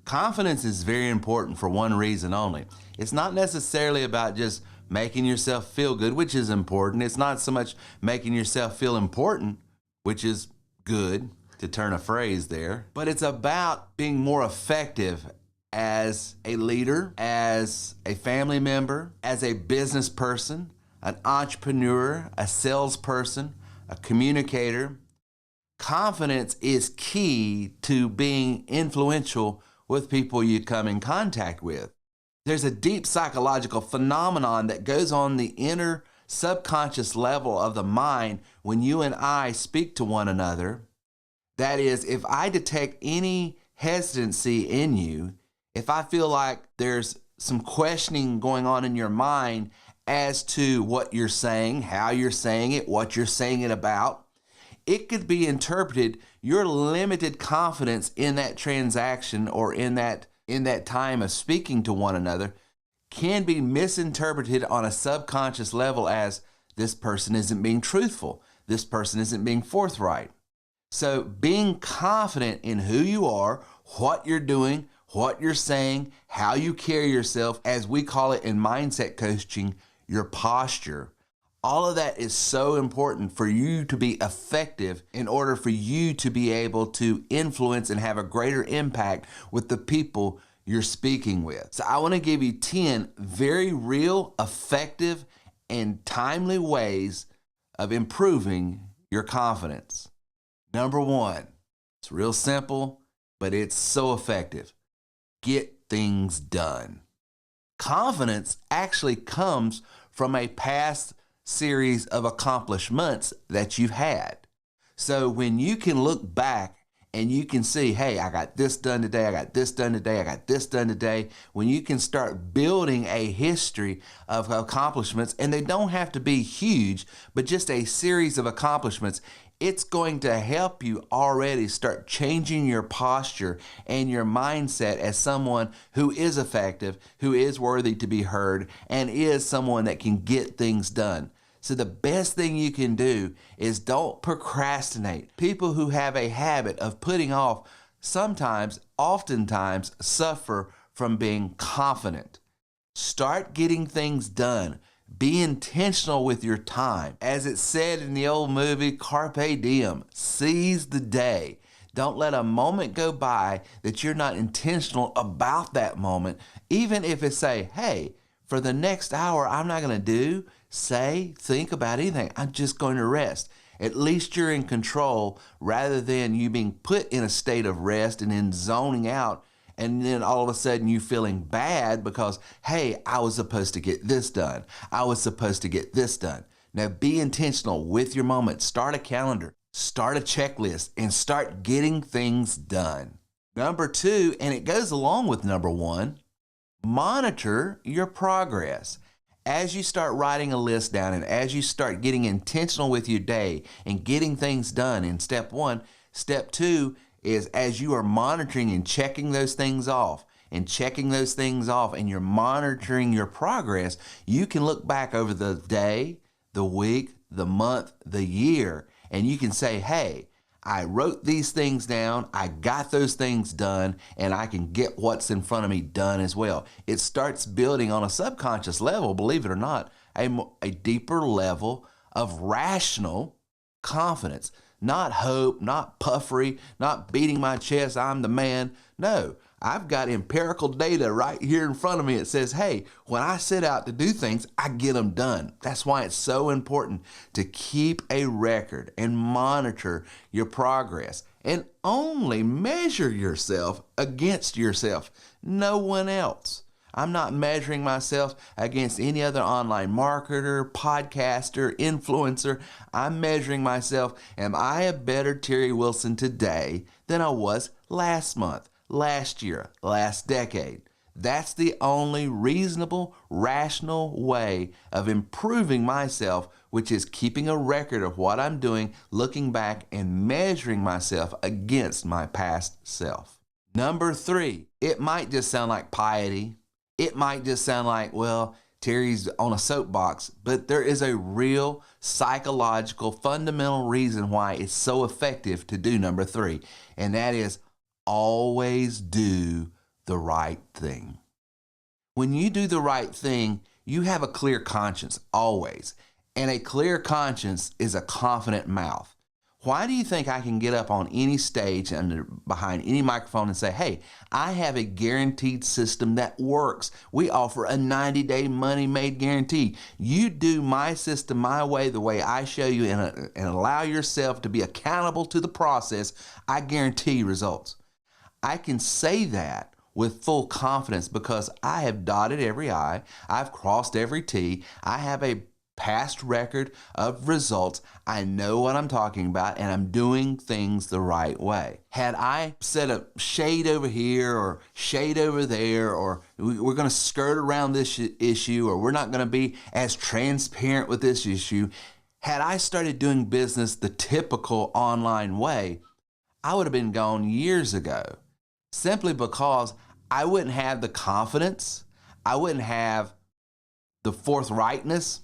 Confidence is very important for one reason only. It's not necessarily about just making yourself feel good, which is important. It's not so much making yourself feel important, which is good, to turn a phrase there, but it's about being more effective as a leader, as a family member, as a business person, an entrepreneur, a salesperson, a communicator. Confidence is key to being influential with people you come in contact with. There's a deep psychological phenomenon that goes on the inner subconscious level of the mind when you and I speak to one another. That is, if I detect any hesitancy in you, if I feel like there's some questioning going on in your mind as to what you're saying, how you're saying it, what you're saying it about, it could be interpreted your limited confidence in that transaction or in that time of speaking to one another can be misinterpreted on a subconscious level as this person isn't being truthful, this person isn't being forthright. So being confident in who you are, what you're doing, what you're saying, how you carry yourself, as we call it in mindset coaching, your posture. All of that is so important for you to be effective in order for you to be able to influence and have a greater impact with the people you're speaking with. So I want to give you 10 very real, effective, and timely ways of improving your confidence. Number 1, it's real simple, but it's so effective. Get things done. Confidence actually comes from a past series of accomplishments that you've had. So when you can look back and you can see, hey, I got this done today, I got this done today, I got this done today, when you can start building a history of accomplishments, and they don't have to be huge, but just a series of accomplishments, it's going to help you already start changing your posture and your mindset as someone who is effective, who is worthy to be heard, and is someone that can get things done. So the best thing you can do is don't procrastinate. People who have a habit of putting off oftentimes suffer from being confident. Start getting things done. Be intentional with your time. As it said in the old movie, Carpe Diem, seize the day. Don't let a moment go by that you're not intentional about that moment, even if it's hey, for the next hour, I'm not going to think about anything. I'm just going to rest. At least you're in control rather than you being put in a state of rest and then zoning out. And then all of a sudden you feeling bad because, hey, I was supposed to get this done. I was supposed to get this done. Now be intentional with your moment. Start a calendar, start a checklist, and start getting things done. Number 2, and it goes along with number 1, monitor your progress. As you start writing a list down and as you start getting intentional with your day and getting things done in step 1, step 2 is as you are monitoring and checking those things off and you're monitoring your progress, you can look back over the day, the week, the month, the year, and you can say, hey, I wrote these things down, I got those things done, and I can get what's in front of me done as well. It starts building on a subconscious level, believe it or not, a deeper level of rational confidence. Not hope, not puffery, not beating my chest, I'm the man. No, I've got empirical data right here in front of me. It says, hey, when I set out to do things, I get them done. That's why it's so important to keep a record and monitor your progress and only measure yourself against yourself, no one else. I'm not measuring myself against any other online marketer, podcaster, influencer. I'm measuring myself, am I a better Terry Wilson today than I was last month, last year, last decade? That's the only reasonable, rational way of improving myself, which is keeping a record of what I'm doing, looking back and measuring myself against my past self. Number 3, it might just sound like piety. It might just sound like, well, Terry's on a soapbox, but there is a real psychological, fundamental reason why it's so effective to do number 3, and that is always do the right thing. When you do the right thing, you have a clear conscience, always. And a clear conscience is a confident mouth. Why do you think I can get up on any stage and behind any microphone and say, hey, I have a guaranteed system that works. We offer a 90-day money-made guarantee. You do my system my way, the way I show you, and allow yourself to be accountable to the process, I guarantee results. I can say that with full confidence because I have dotted every I, I've crossed every T, I have a past record of results. I know what I'm talking about, and I'm doing things the right way. Had I set a shade over here or shade over there, or we're going to skirt around this issue, or we're not going to be as transparent with this issue, had I started doing business the typical online way, I would have been gone years ago, simply because I wouldn't have the confidence, I wouldn't have the forthrightness,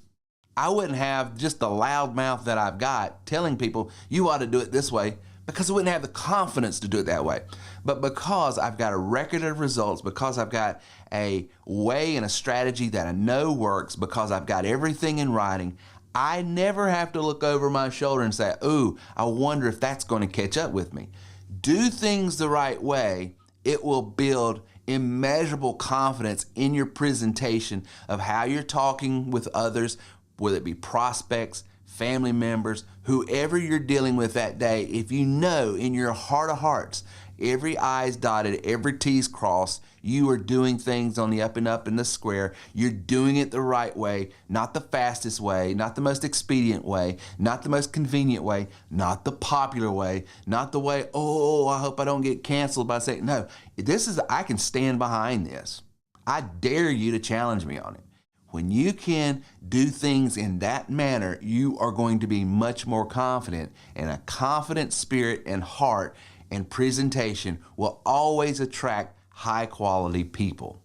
I wouldn't have just the loud mouth that I've got telling people you ought to do it this way, because I wouldn't have the confidence to do it that way. But because I've got a record of results, because I've got a way and a strategy that I know works, because I've got everything in writing, I never have to look over my shoulder and say, ooh, I wonder if that's going to catch up with me. Do things the right way, it will build immeasurable confidence in your presentation of how you're talking with others, whether it be prospects, family members, whoever you're dealing with that day. If you know in your heart of hearts, every I's dotted, every T's crossed, you are doing things on the up and up in the square, you're doing it the right way, not the fastest way, not the most expedient way, not the most convenient way, not the popular way, not the way, oh, I hope I don't get canceled by saying, no, I can stand behind this. I dare you to challenge me on it. When you can do things in that manner, you are going to be much more confident, and a confident spirit and heart and presentation will always attract high quality people.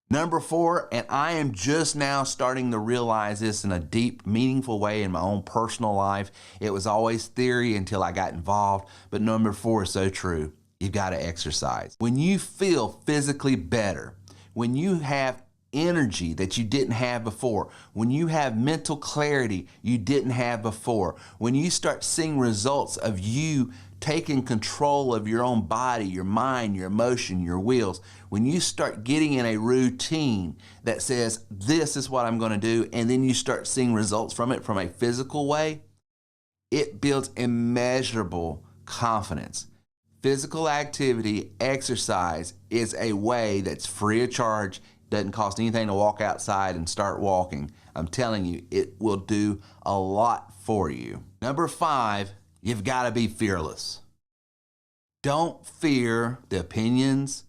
Number 4, and I am just now starting to realize this in a deep, meaningful way in my own personal life. It was always theory until I got involved, but number 4 is so true. You've got to exercise. When you feel physically better, when you have energy that you didn't have before, when you have mental clarity you didn't have before, when you start seeing results of you taking control of your own body, your mind, your emotion, your wills, when you start getting in a routine that says, this is what I'm going to do, and then you start seeing results from it from a physical way, it builds immeasurable confidence. Physical activity, exercise, is a way that's free of charge. Doesn't cost anything to walk outside and start walking. I'm telling you, it will do a lot for you. Number 5, you've got to be fearless. Don't fear the opinions,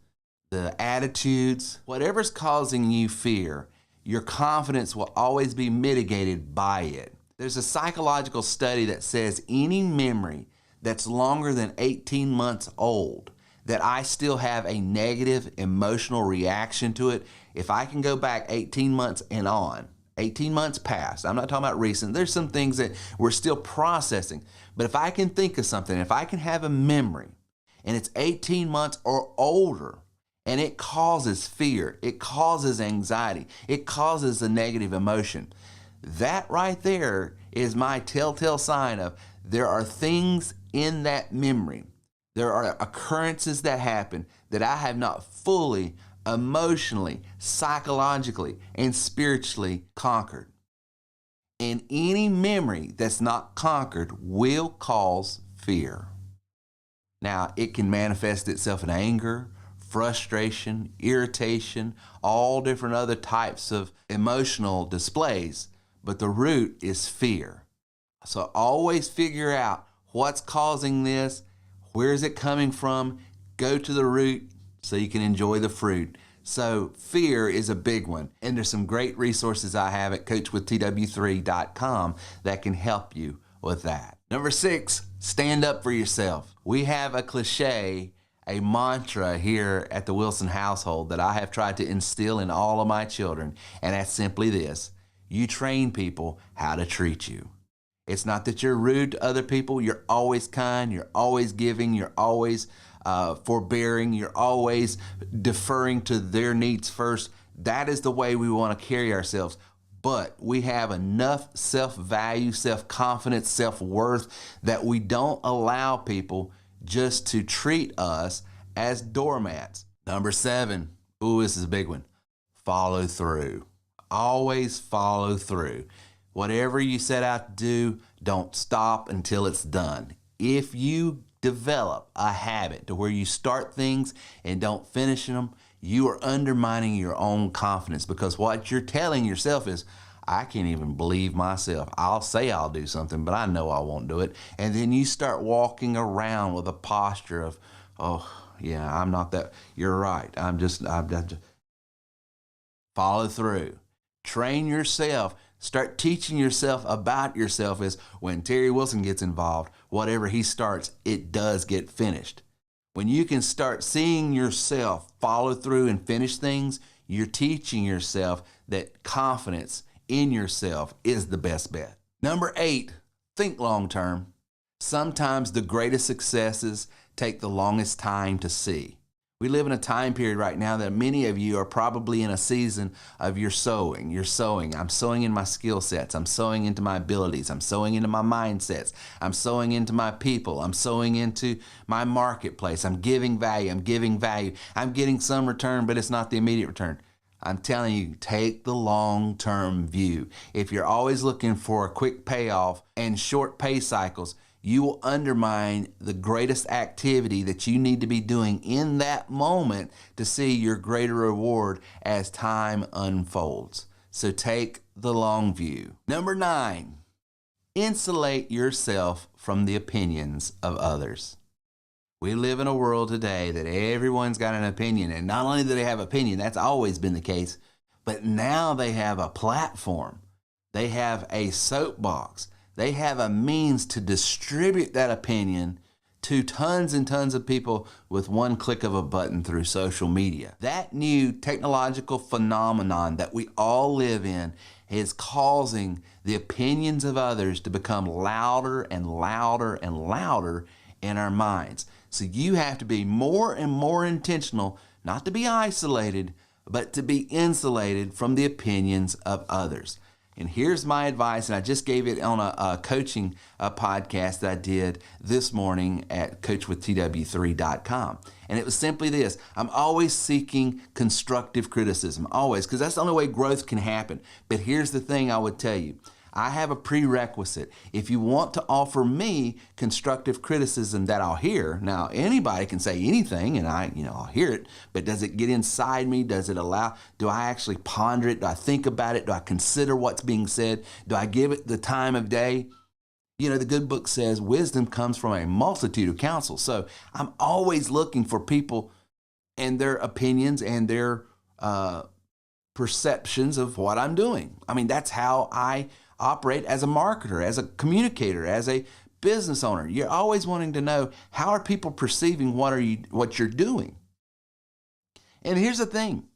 the attitudes, whatever's causing you fear. Your confidence will always be mitigated by it. There's a psychological study that says any memory that's longer than 18 months old, that I still have a negative emotional reaction to it, if I can go back 18 months and on, 18 months past, I'm not talking about recent, there's some things that we're still processing, but if I can think of something, if I can have a memory, and it's 18 months or older, and it causes fear, it causes anxiety, it causes a negative emotion, that right there is my telltale sign of there are things in that memory, there are occurrences that happen that I have not fully, emotionally, psychologically, and spiritually conquered. And any memory that's not conquered will cause fear. Now, it can manifest itself in anger, frustration, irritation, all different other types of emotional displays. But the root is fear. So always figure out what's causing this, where is it coming from, go to the root so you can enjoy the fruit. So fear is a big one. And there's some great resources I have at coachwithtw3.com that can help you with that. Number 6, stand up for yourself. We have a cliche, a mantra here at the Wilson household that I have tried to instill in all of my children. And that's simply this: you train people how to treat you. It's not that you're rude to other people. You're always kind. You're always giving. You're always forbearing. You're always deferring to their needs first. That is the way we want to carry ourselves. But we have enough self-value, self-confidence, self-worth that we don't allow people just to treat us as doormats. Number 7. Ooh, this is a big one. Follow through. Always follow through. Whatever you set out to do, don't stop until it's done. If you develop a habit to where you start things and don't finish them, you are undermining your own confidence, because what you're telling yourself is, I can't even believe myself. I'll say I'll do something, but I know I won't do it. And then you start walking around with a posture of, oh, yeah, I'm not that. You're right. I'm just follow through. Train yourself. Start teaching yourself about yourself. Is when Terry Wilson gets involved, whatever he starts, it does get finished. When you can start seeing yourself follow through and finish things, you're teaching yourself that confidence in yourself is the best bet. Number 8, think long term. Sometimes the greatest successes take the longest time to see. We live in a time period right now that many of you are probably in a season of your sowing. You're sowing. I'm sowing in my skill sets. I'm sowing into my abilities. I'm sowing into my mindsets. I'm sowing into my people. I'm sowing into my marketplace. I'm giving value. I'm giving value. I'm getting some return, but it's not the immediate return. I'm telling you, take the long-term view. If you're always looking for a quick payoff and short pay cycles, you will undermine the greatest activity that you need to be doing in that moment to see your greater reward as time unfolds. So take the long view. Number 9, insulate yourself from the opinions of others. We live in a world today that everyone's got an opinion, and not only do they have opinion, that's always been the case, but now they have a platform. They have a soapbox. They have a means to distribute that opinion to tons and tons of people with one click of a button through social media. That new technological phenomenon that we all live in is causing the opinions of others to become louder and louder and louder in our minds. So you have to be more and more intentional, not to be isolated, but to be insulated from the opinions of others. And here's my advice, and I just gave it on a coaching podcast that I did this morning at coachwithtw3.com. And it was simply this: I'm always seeking constructive criticism, always, because that's the only way growth can happen. But here's the thing I would tell you. I have a prerequisite. If you want to offer me constructive criticism that I'll hear, now anybody can say anything and I'll hear it, but does it get inside me? Does it do I actually ponder it? Do I think about it? Do I consider what's being said? Do I give it the time of day? You know, the good book says wisdom comes from a multitude of counsel. So I'm always looking for people and their opinions and their perceptions of what I'm doing. I mean, that's how I operate as a marketer, as a communicator, as a business owner. You're always wanting to know, how are people perceiving what you're doing? And here's the thing.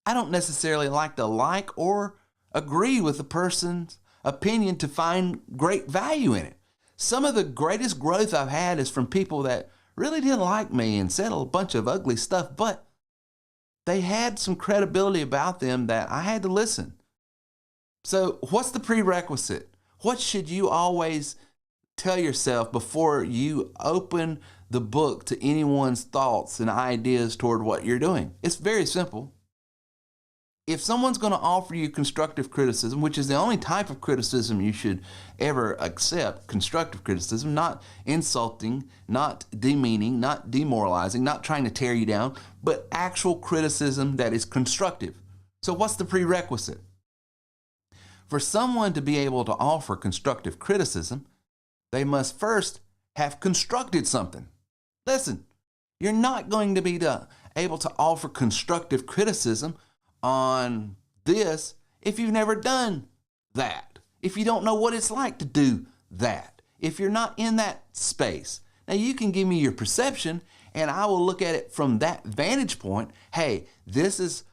I don't necessarily like or agree with the person's opinion to find great value in it. Some of the greatest growth I've had is from people that really didn't like me and said a bunch of ugly stuff, but they had some credibility about them that I had to listen. So what's the prerequisite? What should you always tell yourself before you open the book to anyone's thoughts and ideas toward what you're doing? It's very simple. if someone's going to offer you constructive criticism, which is the only type of criticism you should ever accept, constructive criticism, not insulting, not demeaning, not demoralizing, not trying to tear you down, but actual criticism that is constructive. So what's the prerequisite? For someone to be able to offer constructive criticism, they must first have constructed something. Listen, you're not going to be able to offer constructive criticism on this if you've never done that, if you don't know what it's like to do that, if you're not in that space. Now, you can give me your perception, and I will look at it from that vantage point. Hey, this is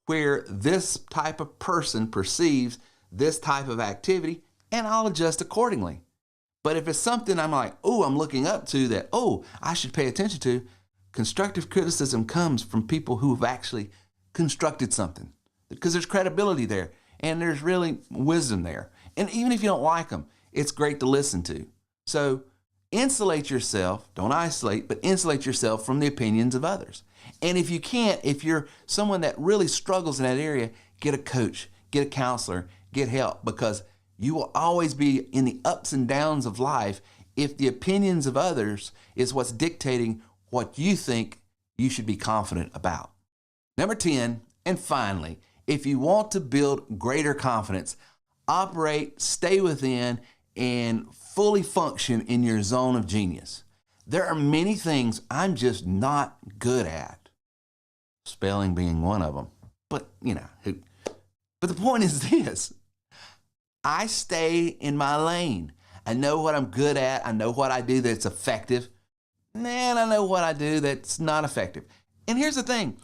where this type of person perceives this type of activity, and I'll adjust accordingly. But if it's something I'm like, oh, I'm looking up to that, oh, I should pay attention to, constructive criticism comes from people who have actually constructed something, because there's credibility there and there's really wisdom there. And even if you don't like them, it's great to listen to. So insulate yourself, don't isolate, but insulate yourself from the opinions of others. And if you can't, if you're someone that really struggles in that area, get a coach, get a counselor, get help, because you will always be in the ups and downs of life if the opinions of others is what's dictating what you think you should be confident about. Number 10, and finally, if you want to build greater confidence, operate, stay within, and fully function in your zone of genius. There are many things I'm just not good at, spelling being one of them. But, but the point is this. I stay in my lane. I know what I'm good at. I know what I do that's effective. And I know what I do that's not effective. And here's the thing.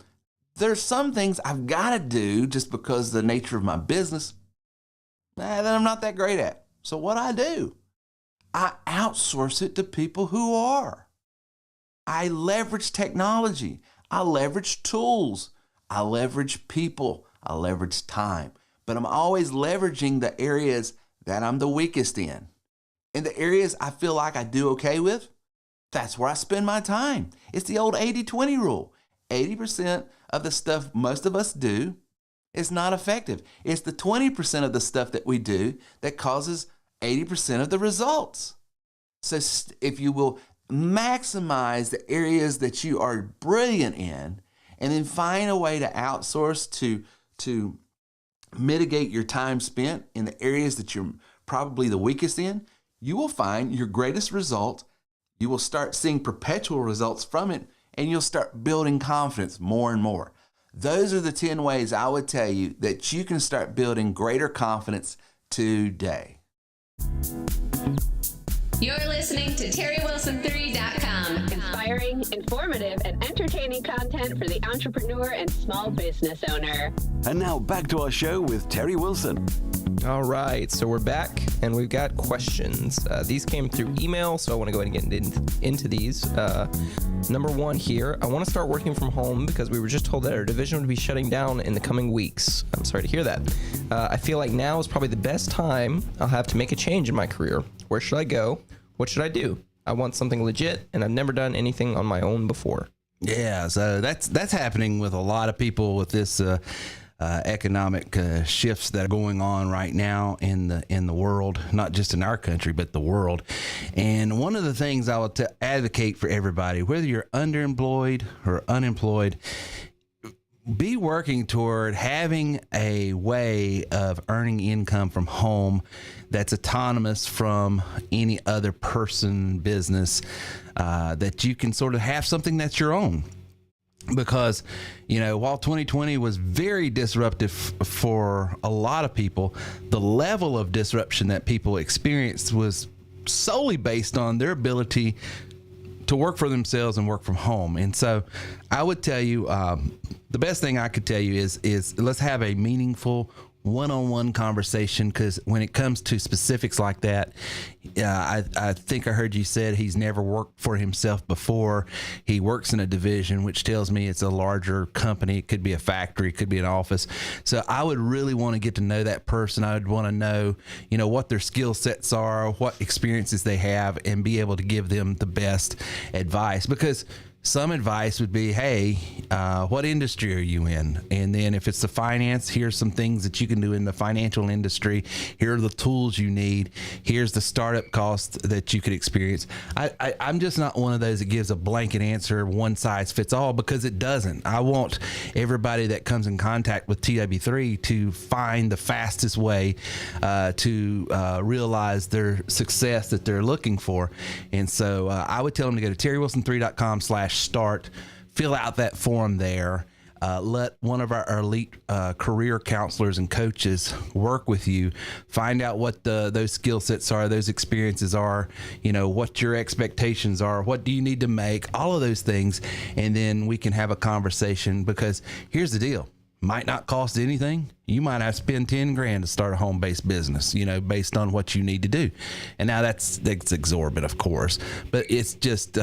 There's some things I've got to do just because of the nature of my business that I'm not that great at. So what do? I outsource it to people who are. I leverage technology. I leverage tools. I leverage people. I leverage time. But I'm always leveraging the areas that I'm the weakest in. And the areas I feel like I do okay with, that's where I spend my time. It's the old 80-20 rule. 80% of the stuff most of us do is not effective. It's the 20% of the stuff that we do that causes 80% of the results. So if you will maximize the areas that you are brilliant in, and then find a way to outsource to mitigate your time spent in the areas that you're probably the weakest in, you will find your greatest result. You will start seeing perpetual results from it, and you'll start building confidence more and more. Those are the 10 ways I would tell you that you can start building greater confidence today. You're listening to TerryWilson3.com. Inspiring, informative, and entertaining content for the entrepreneur and small business owner. And now back to our show with Terry Wilson. All right, so we're back and we've got questions. These came through email, so I want to go ahead and get into these. Number one here, I want to start working from home because we were just told that our division would be shutting down in the coming weeks. I'm sorry to hear that. I feel like now is probably the best time I'll have to make a change in my career. Where should I go? What should I do? I want something legit, and I've never done anything on my own before. Yeah, so that's happening with a lot of people with this economic shifts that are going on right now in the world, not just in our country, but the world. And one of the things I will advocate for everybody, whether you're underemployed or unemployed, be working toward having a way of earning income from home that's autonomous from any other person, business, that you can sort of have something that's your own. Because, while 2020 was very disruptive for a lot of people, the level of disruption that people experienced was solely based on their ability to work for themselves and work from home. And so I would tell you, the best thing I could tell you is let's have a meaningful one-on-one conversation, because when it comes to specifics like that, I think I heard you said he's never worked for himself before. He works in a division, which tells me it's a larger company. It could be a factory, it could be an office. So I would really want to get to know that person. I would want to know, what their skill sets are, what experiences they have, and be able to give them the best advice. Because some advice would be, hey, what industry are you in? And then if it's the finance, here's some things that you can do in the financial industry. Here are the tools you need. Here's the startup costs that you could experience. I'm just not one of those that gives a blanket answer, one size fits all, because it doesn't. I want everybody that comes in contact with TW3 to find the fastest way to realize their success that they're looking for. And so I would tell them to go to terrywilson3.com/start, fill out that form there. Let one of our elite career counselors and coaches work with you. Find out what those skill sets are, those experiences are, what your expectations are, what do you need to make, all of those things. And then we can have a conversation, because here's the deal. Might not cost anything. You might have to spend 10 grand to start a home-based business, based on what you need to do. And now that's exorbitant, of course, but it's just,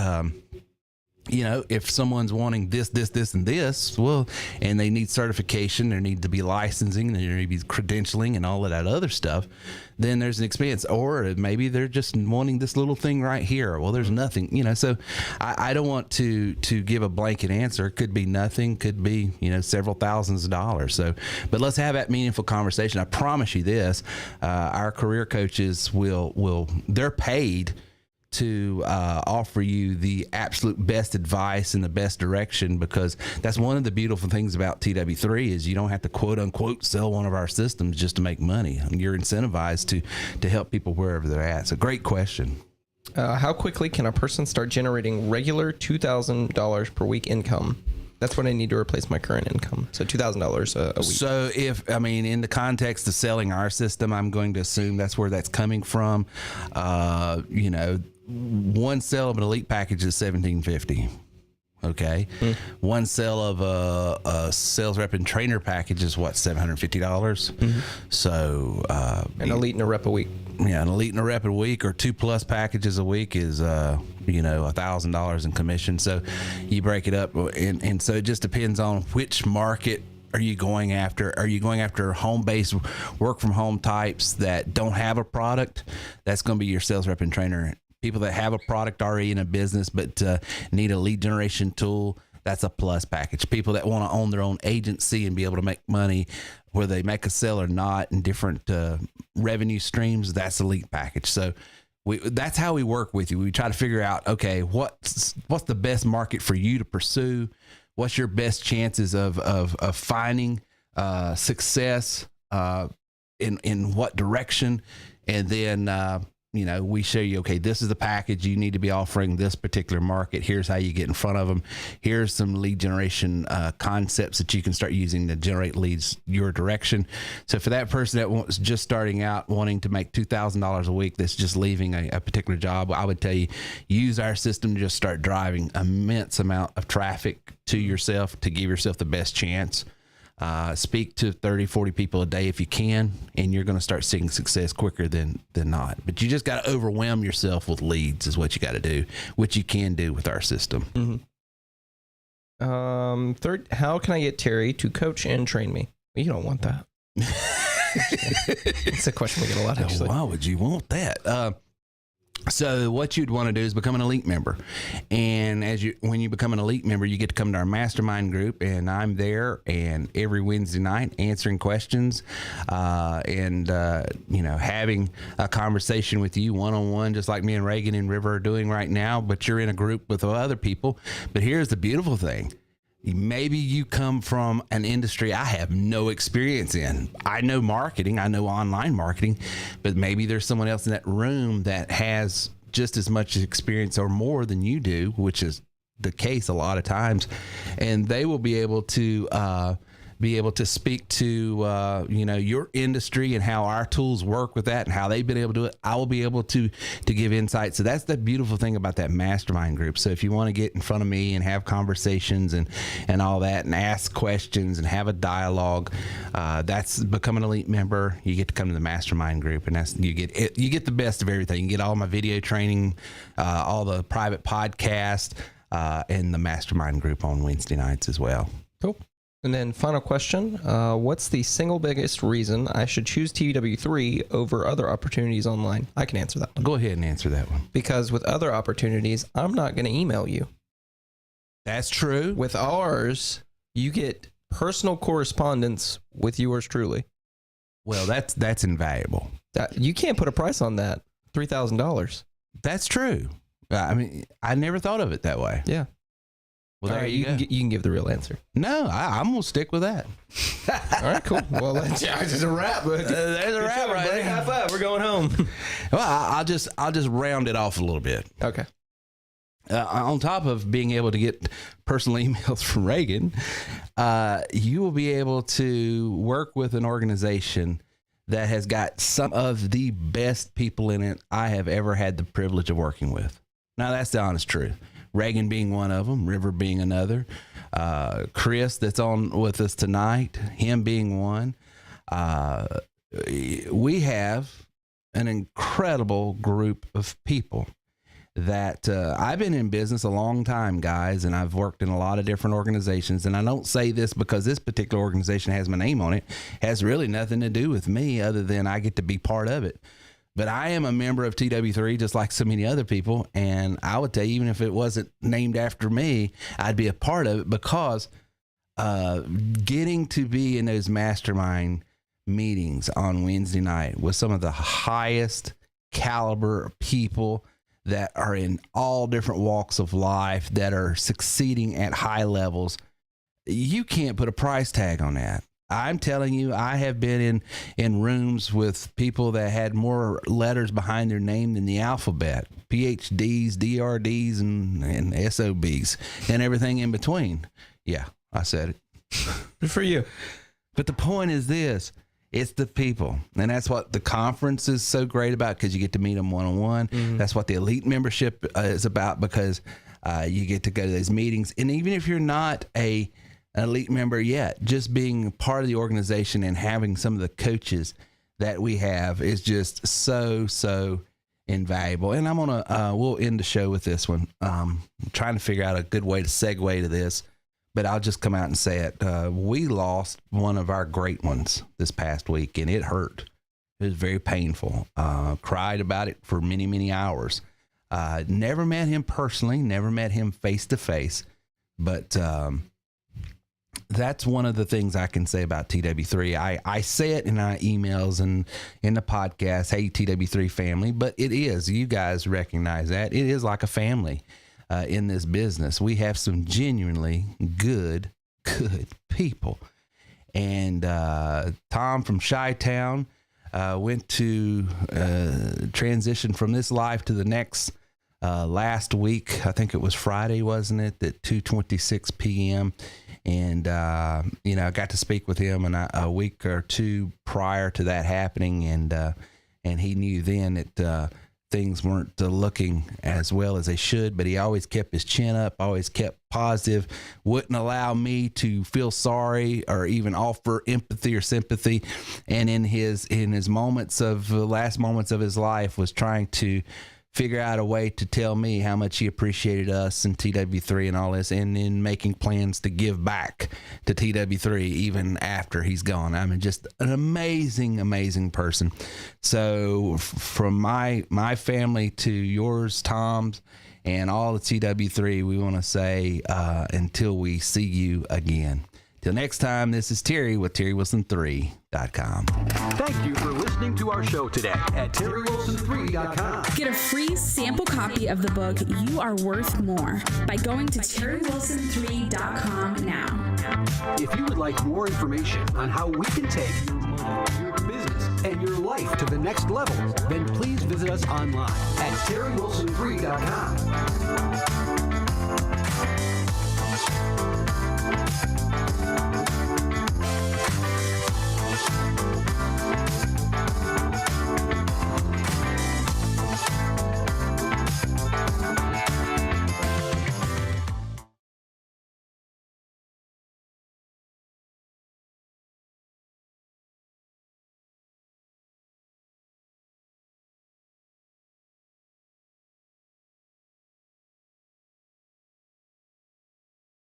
if someone's wanting this, and this, well, and they need certification, there need to be licensing, there need to be credentialing and all of that other stuff, then there's an expense. Or maybe they're just wanting this little thing right here. Well, there's nothing, so I don't want to give a blanket answer. It could be nothing, could be, several thousands of dollars. So, but let's have that meaningful conversation. I promise you this, our career coaches they're paid to offer you the absolute best advice and the best direction, because that's one of the beautiful things about TW3 is you don't have to quote unquote sell one of our systems just to make money. You're incentivized to help people wherever they're at. So great question. How quickly can a person start generating regular $2,000 per week income? That's what I need to replace my current income. So $2,000 a week. So in the context of selling our system, I'm going to assume that's where that's coming from. One sale of an elite package is $1,750. Okay. One sale of a sales rep and trainer package is what, $750. So, an elite and a rep a week. Yeah. An elite and a rep a week, or 2+ packages a week is, $1,000 in commission. So you break it up. And so it just depends on which market are you going after. Are you going after home-based work from home types that don't have a product? That's going to be your sales rep and trainer. People that have a product already in a business but need a lead generation tool, that's a plus package. People that want to own their own agency and be able to make money, whether they make a sale or not, in different revenue streams, that's elite package. So that's how we work with you. We try to figure out, okay, what's the best market for you to pursue? What's your best chances of finding success in what direction? And then we show you, okay, this is the package you need to be offering this particular market. Here's how you get in front of them. Here's some lead generation concepts that you can start using to generate leads your direction. So for that person that wants just starting out, wanting to make $2,000 a week, that's just leaving a particular job, I would tell you, use our system to just start driving immense amount of traffic to yourself to give yourself the best chance. Speak to 30, 40 people a day if you can, and you're going to start seeing success quicker than not. But you just got to overwhelm yourself with leads is what you got to do, which you can do with our system. Third, how can I get Terry to coach and train me? You don't want that. It's a question we get a lot, actually. Why would you want that? So what you'd want to do is become an elite member. And when you become an elite member, you get to come to our mastermind group, and I'm there and every Wednesday night answering questions, and having a conversation with you one-on-one, just like me and Reagan and River are doing right now, but you're in a group with other people. But here's the beautiful thing. Maybe you come from an industry I have no experience in. I know marketing, I know online marketing, but maybe there's someone else in that room that has just as much experience or more than you do, which is the case a lot of times. And they will be able to speak to your industry and how our tools work with that and how they've been able to do it. I will be able to give insight. So that's the beautiful thing about that mastermind group. So if you want to get in front of me and have conversations and all that, and ask questions and have a dialogue, that's become an elite member. You get to come to the mastermind group, and you get the best of everything. You get all my video training, all the private podcast, and the mastermind group on Wednesday nights as well. Cool. And then final question, what's the single biggest reason I should choose TW3 over other opportunities online? I can answer that one. Go ahead and answer that one. Because with other opportunities, I'm not going to email you. That's true. With ours, you get personal correspondence with yours truly. Well, that's invaluable. You can't put a price on that. $3,000. That's true. I mean, I never thought of it that way. Yeah. Well, there you go. You can give the real answer. No, I'm going to stick with that. All right, cool. Well, that's a wrap. There's a wrap right there. High five. We're going home. Well, I'll just round it off a little bit. Okay. On top of being able to get personal emails from Reagan, you will be able to work with an organization that has got some of the best people in it I have ever had the privilege of working with. Now, that's the honest truth. Reagan being one of them, River being another, Chris that's on with us tonight, him being one. We have an incredible group of people that I've been in business a long time, guys, and I've worked in a lot of different organizations. And I don't say this because this particular organization has my name on it. It has really nothing to do with me other than I get to be part of it. But I am a member of TW3 just like so many other people. And I would tell you, even if it wasn't named after me, I'd be a part of it because getting to be in those mastermind meetings on Wednesday night with some of the highest caliber people that are in all different walks of life that are succeeding at high levels, you can't put a price tag on that. I'm telling you, I have been in rooms with people that had more letters behind their name than the alphabet, PhDs, DRDs, and SOBs, and everything in between. Yeah, I said it. Good for you. But the point is this. It's the people. And that's what the conference is so great about because you get to meet them one-on-one. Mm-hmm. That's what the elite membership is about because you get to go to those meetings. And even if you're not an elite member yet, just being part of the organization and having some of the coaches that we have is just so invaluable. And I'm going to, we'll end the show with this one. I'm trying to figure out a good way to segue to this. But I'll just come out and say it. We lost one of our great ones this past week, and it hurt. It was very painful. Cried about it for many, many hours. Never met him personally, never met him face to face. But that's one of the things I can say about TW3. I say it in our emails and in the podcast, hey, TW3 family, but it is. You guys recognize that. It is like a family. In this business, we have some genuinely good people. And Tom from Chi-Town went to transition from this life to the next last week. I think it was Friday, wasn't it? At 2:26 p.m. And, I got to speak with him a week or two prior to that happening. And he knew then that things weren't looking as well as they should, but he always kept his chin up, always kept positive, wouldn't allow me to feel sorry or even offer empathy or sympathy. And in his moments of the last moments of his life was trying to figure out a way to tell me how much he appreciated us and TW3 and all this, and then making plans to give back to TW3 even after he's gone. I mean, just an amazing person. So from my family to yours, Tom's, and all the TW3, we want to say until we see you again. Till next time, this is Terry with TerryWilson3.com. Thank you for listening to our show today at TerryWilson3.com. Get a free sample copy of the book You Are Worth More by going to TerryWilson3.com now. If you would like more information on how we can take your money, your business, and your life to the next level, then please visit us online at TerryWilson3.com.